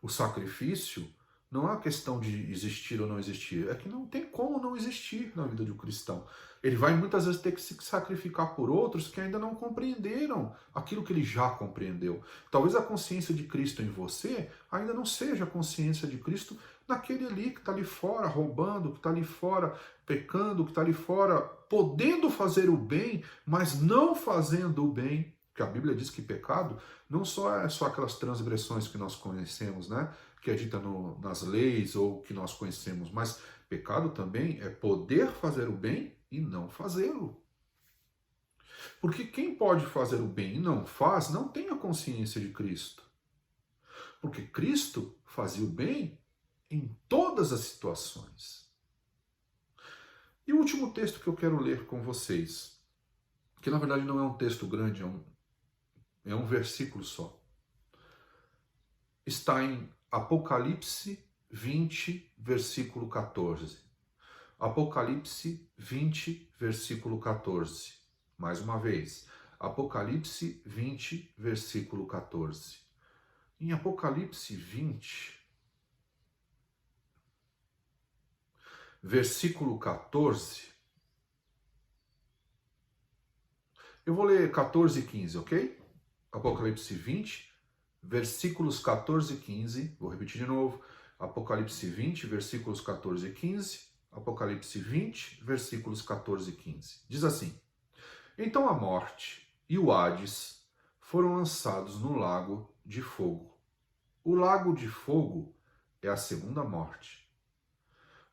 o sacrifício não é uma questão de existir ou não existir, é que não tem como não existir na vida de um cristão. Ele vai muitas vezes ter que se sacrificar por outros que ainda não compreenderam aquilo que ele já compreendeu. Talvez a consciência de Cristo em você ainda não seja a consciência de Cristo naquele ali que está ali fora roubando, que está ali fora pecando, que está ali fora podendo fazer o bem, mas não fazendo o bem. Porque a Bíblia diz que pecado não é só aquelas transgressões que nós conhecemos, que é dita nas leis ou que nós conhecemos, mas pecado também é poder fazer o bem e não fazê-lo. Porque quem pode fazer o bem e não faz, não tem a consciência de Cristo. Porque Cristo fazia o bem em todas as situações. E o último texto que eu quero ler com vocês, que na verdade não é um texto grande, é um versículo só, está em Apocalipse 20, versículo 14. Apocalipse 20, versículo 14. Mais uma vez, Apocalipse 20, versículo 14. Em Apocalipse 20, versículo 14, eu vou ler 14 e 15, ok? Apocalipse 20, versículos 14 e 15, vou repetir de novo. Apocalipse 20, versículos 14 e 15. Apocalipse 20, versículos 14 e 15. Diz assim: Então a morte e o Hades foram lançados no lago de fogo. O lago de fogo é a segunda morte.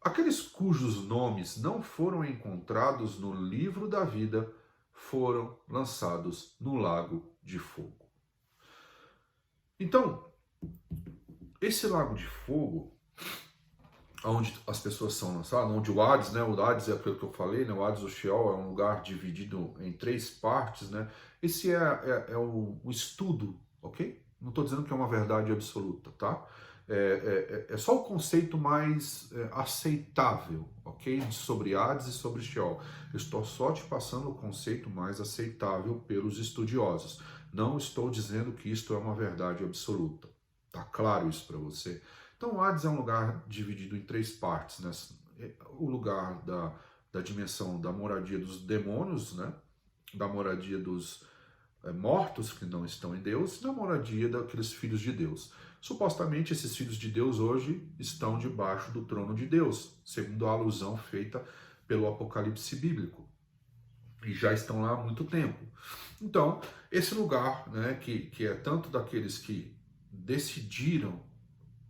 Aqueles cujos nomes não foram encontrados no livro da vida foram lançados no lago de fogo. Então, esse lago de fogo, onde as pessoas são lançadas, onde o Hades, né? O Hades é aquilo que eu falei, né? O Hades, o Sheol, é um lugar dividido em 3 partes, né? Esse é o estudo, ok? Não estou dizendo que é uma verdade absoluta, tá? É só o conceito mais aceitável, ok? Sobre Hades e sobre Sheol. Eu estou só te passando o conceito mais aceitável pelos estudiosos. Não estou dizendo que isto é uma verdade absoluta. Tá claro isso para você? Então, o Hades é um lugar dividido em 3 partes, né? O lugar da dimensão da moradia dos demônios, né? Da moradia dos mortos que não estão em Deus, e da moradia daqueles filhos de Deus. Supostamente, esses filhos de Deus hoje estão debaixo do trono de Deus, segundo a alusão feita pelo Apocalipse bíblico. E já estão lá há muito tempo. Então, esse lugar, né, que é tanto daqueles que decidiram,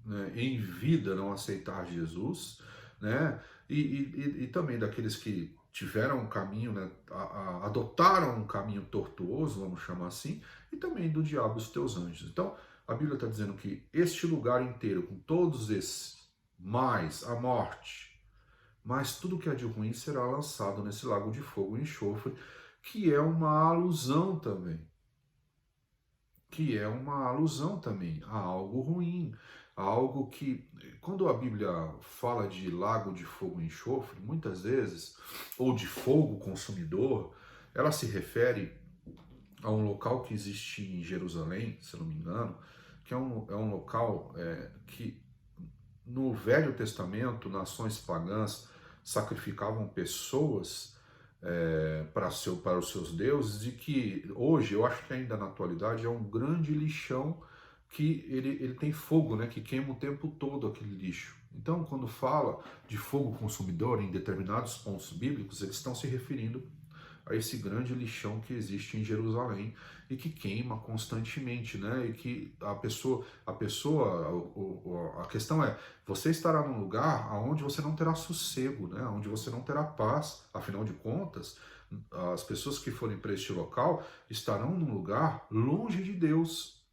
né, em vida não aceitar Jesus, né, e também daqueles que tiveram um caminho, né, adotaram um caminho tortuoso, vamos chamar assim, e também do diabo e os teus anjos. Então, a Bíblia está dizendo que este lugar inteiro, com todos esses, mais a morte, mas tudo que é de ruim será lançado nesse lago de fogo e enxofre, que é uma alusão também. A algo ruim, a algo que, quando a Bíblia fala de lago de fogo e enxofre, muitas vezes, ou de fogo consumidor, ela se refere a um local que existe em Jerusalém, se não me engano, que é um local que no Velho Testamento, nações pagãs sacrificavam pessoas para os seus deuses, e que hoje, eu acho que ainda na atualidade, é um grande lixão que ele tem fogo, né, que queima o tempo todo aquele lixo. Então, quando fala de fogo consumidor em determinados pontos bíblicos, eles estão se referindo a esse grande lixão que existe em Jerusalém e que queima constantemente, né? E que a questão é, você estará num lugar onde você não terá sossego, né? Onde você não terá paz. Afinal de contas, as pessoas que forem para este local estarão num lugar longe de Deus,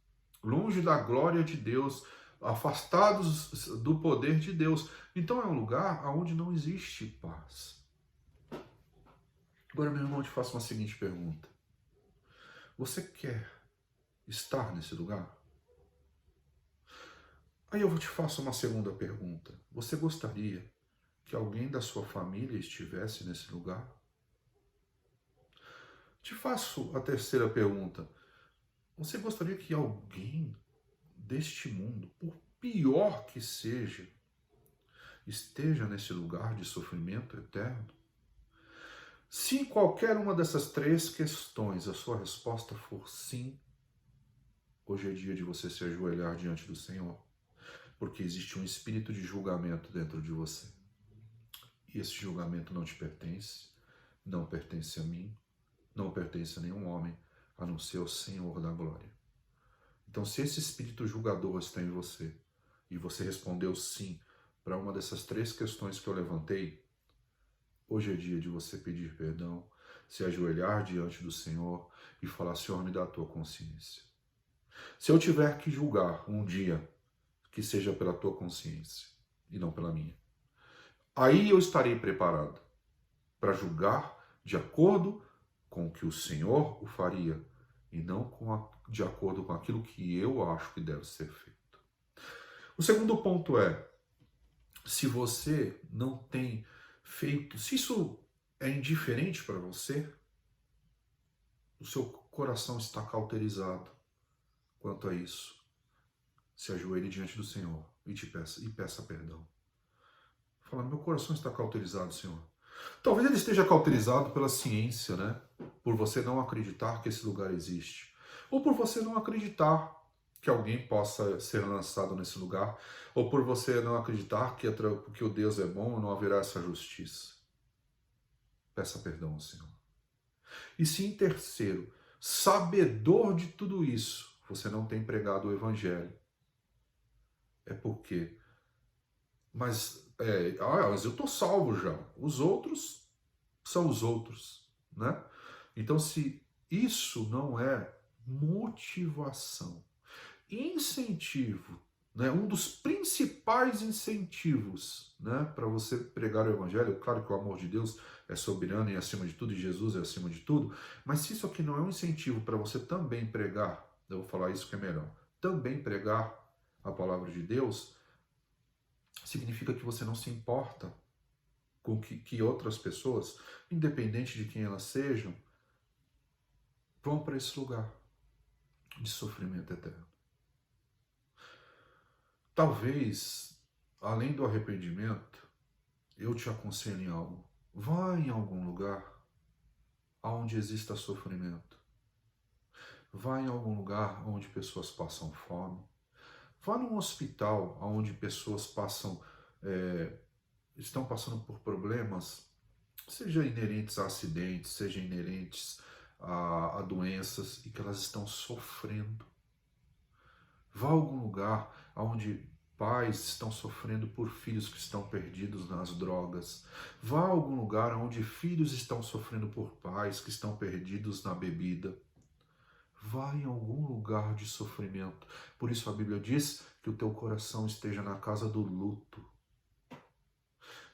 longe da glória de Deus, afastados do poder de Deus. Então é um lugar onde não existe paz. Agora, meu irmão, eu te faço uma seguinte pergunta. Você quer estar nesse lugar? Aí eu te faço uma segunda pergunta. Você gostaria que alguém da sua família estivesse nesse lugar? Te faço a terceira pergunta. Você gostaria que alguém deste mundo, por pior que seja, esteja nesse lugar de sofrimento eterno? Se em qualquer uma dessas 3 questões a sua resposta for sim, hoje é dia de você se ajoelhar diante do Senhor, porque existe um espírito de julgamento dentro de você. E esse julgamento não te pertence, não pertence a mim, não pertence a nenhum homem, a não ser o Senhor da glória. Então, se esse espírito julgador está em você, e você respondeu sim para uma dessas 3 questões que eu levantei, hoje é dia de você pedir perdão, se ajoelhar diante do Senhor e falar: Senhor, me dá a tua consciência. Se eu tiver que julgar um dia, que seja pela tua consciência e não pela minha. Aí eu estarei preparado para julgar de acordo com o que o Senhor o faria e não de acordo com aquilo que eu acho que deve ser feito. O segundo ponto é, se você não tem feito, se isso é indiferente para você, o seu coração está cauterizado quanto a isso. se ajoelhe diante do Senhor e peça perdão. Fala, meu coração está cauterizado, Senhor. Talvez ele esteja cauterizado pela ciência, né? Por você não acreditar que esse lugar existe. Ou por você não acreditar que alguém possa ser lançado nesse lugar. Ou por você não acreditar que o Deus é bom e não haverá essa justiça. Peça perdão ao Senhor. E se em terceiro, sabedor de tudo isso, você não tem pregado o Evangelho, é porque... Mas eu estou salvo já. Os outros são os outros, né? Então, se isso não é motivação, incentivo, né? Um dos principais incentivos, né, para você pregar o Evangelho, claro que o amor de Deus é soberano e acima de tudo, e Jesus é acima de tudo, mas se isso aqui não é um incentivo para você também pregar, eu vou falar isso que é melhor, também pregar a palavra de Deus, significa que você não se importa com que outras pessoas, independente de quem elas sejam, vão para esse lugar de sofrimento eterno. Talvez, além do arrependimento, eu te aconselho em algo. Vá em algum lugar onde exista sofrimento. Vá em algum lugar onde pessoas passam fome. Vá num hospital onde pessoas estão passando por problemas, seja inerentes a acidentes, seja inerentes a doenças, e que elas estão sofrendo. Vá a algum lugar onde pais estão sofrendo por filhos que estão perdidos nas drogas. Vá a algum lugar onde filhos estão sofrendo por pais que estão perdidos na bebida. Vá em algum lugar de sofrimento. Por isso a Bíblia diz que o teu coração esteja na casa do luto.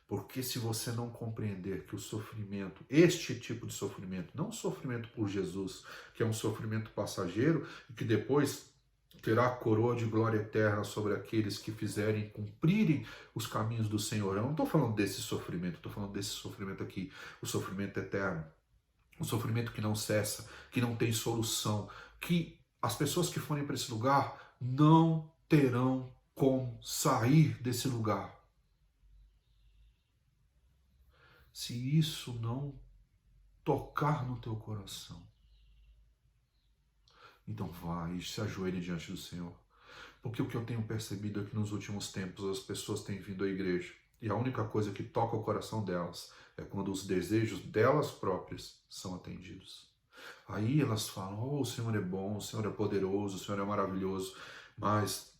Porque se você não compreender que o sofrimento, este tipo de sofrimento, não o sofrimento por Jesus, que é um sofrimento passageiro, e que depois terá a coroa de glória eterna sobre aqueles que fizerem cumprirem os caminhos do Senhor. Eu não estou falando desse sofrimento, estou falando desse sofrimento aqui, o sofrimento eterno. Um sofrimento que não cessa, que não tem solução, que as pessoas que forem para esse lugar não terão como sair desse lugar. Se isso não tocar no teu coração, então vai e se ajoelhe diante do Senhor. Porque o que eu tenho percebido é que nos últimos tempos as pessoas têm vindo à igreja e a única coisa que toca o coração delas é quando os desejos delas próprias são atendidos. Aí elas falam, oh, o Senhor é bom, o Senhor é poderoso, o Senhor é maravilhoso, mas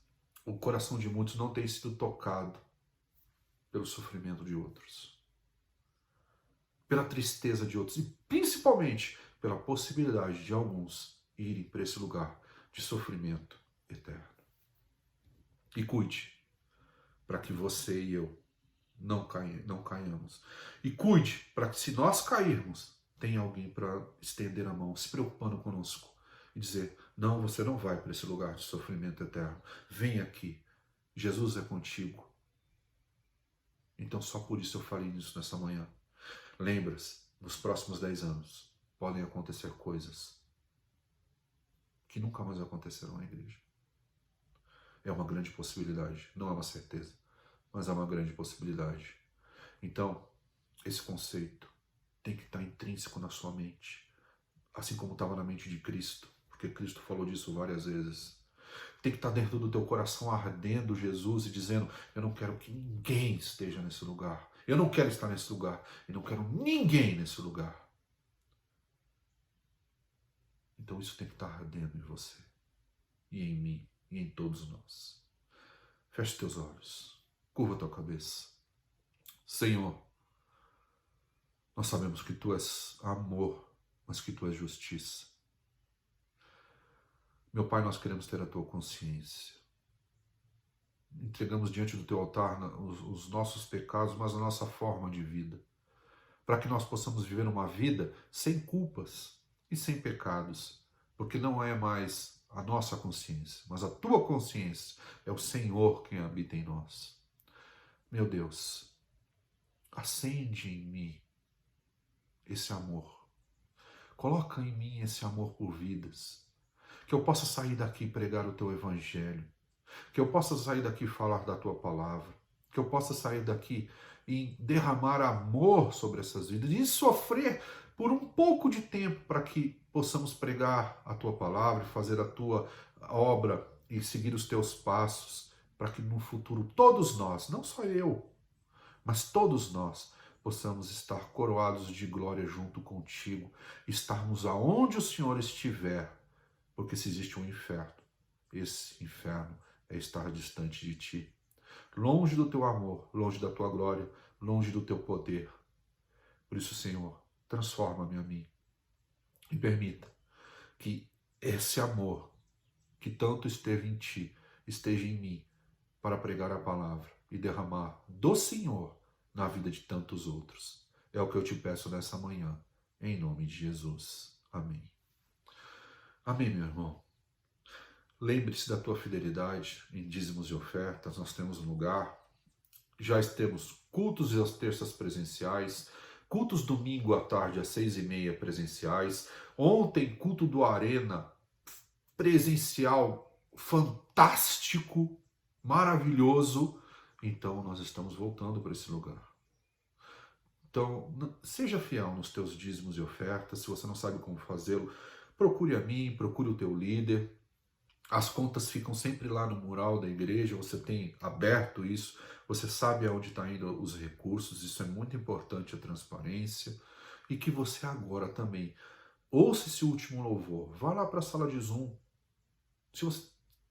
o coração de muitos não tem sido tocado pelo sofrimento de outros, pela tristeza de outros e principalmente pela possibilidade de alguns irem para esse lugar de sofrimento eterno. E cuide para que você e eu não caiamos. E cuide para que, se nós cairmos, tenha alguém para estender a mão, se preocupando conosco e dizer, não, você não vai para esse lugar de sofrimento eterno. Vem aqui. Jesus é contigo. Então só por isso eu falei nisso nessa manhã. Lembra-se, nos próximos 10 anos podem acontecer coisas que nunca mais acontecerão na igreja. É uma grande possibilidade, não é uma certeza, mas é uma grande possibilidade. Então, esse conceito tem que estar intrínseco na sua mente, assim como estava na mente de Cristo, porque Cristo falou disso várias vezes. Tem que estar dentro do teu coração ardendo Jesus e dizendo, eu não quero que ninguém esteja nesse lugar. Eu não quero estar nesse lugar. Eu não quero ninguém nesse lugar. Então isso tem que estar ardendo em você, e em mim, e em todos nós. Feche teus olhos, curva tua cabeça. Senhor, nós sabemos que Tu és amor, mas que Tu és justiça. Meu Pai, nós queremos ter a Tua consciência. Entregamos diante do Teu altar os nossos pecados, mas a nossa forma de vida, para que nós possamos viver uma vida sem culpas e sem pecados, porque não é mais a nossa consciência, mas a Tua consciência, é o Senhor quem habita em nós. Meu Deus, acende em mim esse amor, coloca em mim esse amor por vidas, que eu possa sair daqui e pregar o Teu Evangelho, Que eu possa sair daqui e falar da tua palavra. Que eu possa sair daqui e derramar amor sobre essas vidas e sofrer por um pouco de tempo para que possamos pregar a tua palavra, fazer a tua obra e seguir os teus passos, para que no futuro todos nós, não só eu, mas todos nós, possamos estar coroados de glória junto contigo, estarmos aonde o Senhor estiver, porque se existe um inferno, esse inferno é estar distante de ti, longe do teu amor, longe da tua glória, longe do teu poder. Por isso, Senhor, transforma-me a mim e permita que esse amor que tanto esteve em ti, esteja em mim para pregar a palavra e derramar do Senhor na vida de tantos outros. É o que eu te peço nessa manhã, em nome de Jesus. Amém. Amém, meu irmão. Lembre-se da tua fidelidade em dízimos e ofertas. Nós temos um lugar. Já temos cultos às terças presenciais, cultos domingo à tarde às 6h30 presenciais. Ontem, culto do Arena presencial fantástico, maravilhoso. Então, nós estamos voltando para esse lugar. Então, seja fiel nos teus dízimos e ofertas. Se você não sabe como fazê-lo, procure a mim, procure o teu líder. As contas ficam sempre lá no mural da igreja, você tem aberto isso, você sabe aonde está indo os recursos, isso é muito importante, a transparência. E que você agora também ouça esse último louvor, vá lá para a sala de Zoom, se você,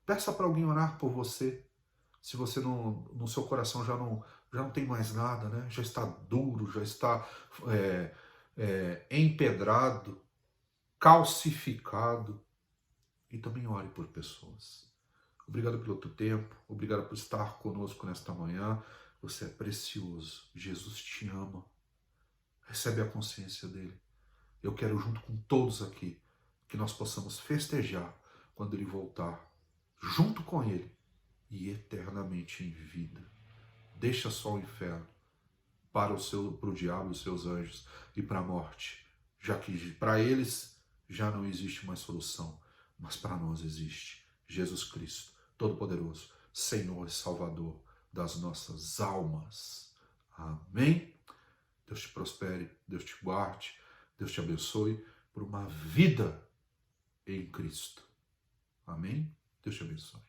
peça para alguém orar por você, se você não, no seu coração já não tem mais nada, né? Já está duro, já está empedrado, calcificado. E também ore por pessoas. Obrigado pelo teu tempo, obrigado por estar conosco nesta manhã. Você é precioso, Jesus te ama. Recebe a consciência dele. Eu quero, junto com todos aqui, que nós possamos festejar quando ele voltar, junto com ele e eternamente em vida. Deixa só o inferno para o diabo e os seus anjos e para a morte, já que para eles já não existe mais solução. Mas para nós existe Jesus Cristo, Todo-Poderoso, Senhor e Salvador das nossas almas. Amém? Deus te prospere, Deus te guarde, Deus te abençoe por uma vida em Cristo. Amém? Deus te abençoe.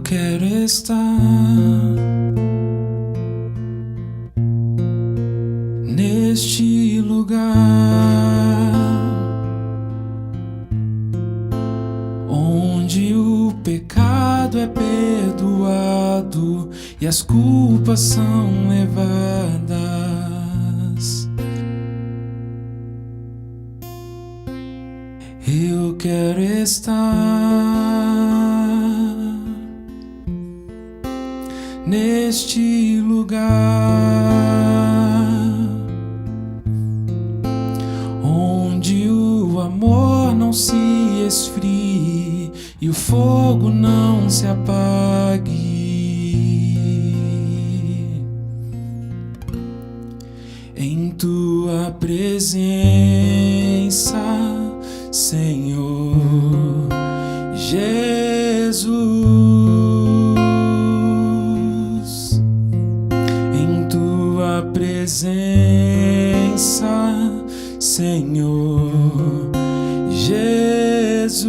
Quero estar neste lugar onde o pecado é perdoado e as culpas são levadas. Eu quero estar neste lugar onde o amor não se esfrie e o fogo não se apague. Em tua presença, Senhor Jesus. Presença, Senhor Jesus,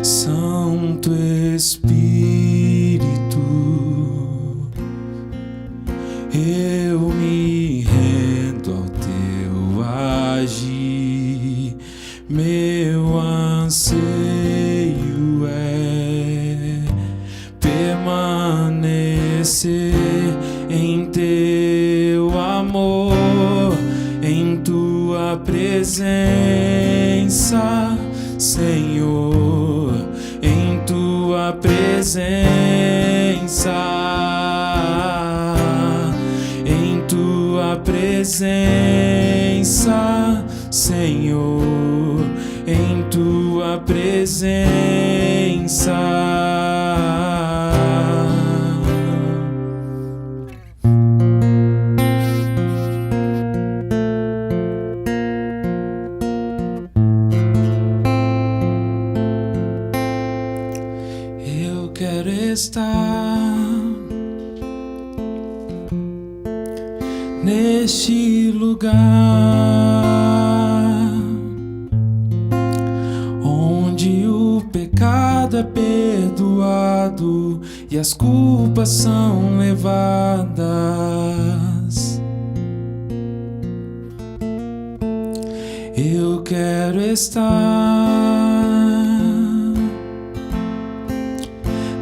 Santo Espírito, eu me rendo ao teu agir, meu anseio é permanecer em teu amor, em tua presença, Senhor, em tua presença, em tua presença, Senhor, em tua presença. Eu quero estar neste lugar onde o pecado é perdoado e as culpas são levadas. Eu quero estar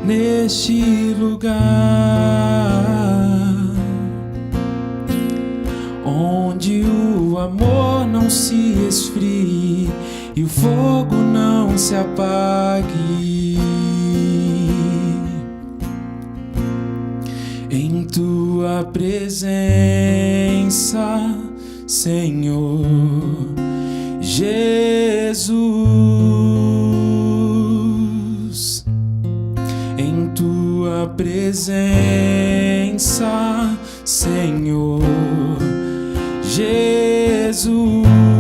neste lugar onde o amor não se esfrie e o fogo não se apague. Em tua presença, Senhor Jesus, em tua presença, Senhor Jesus.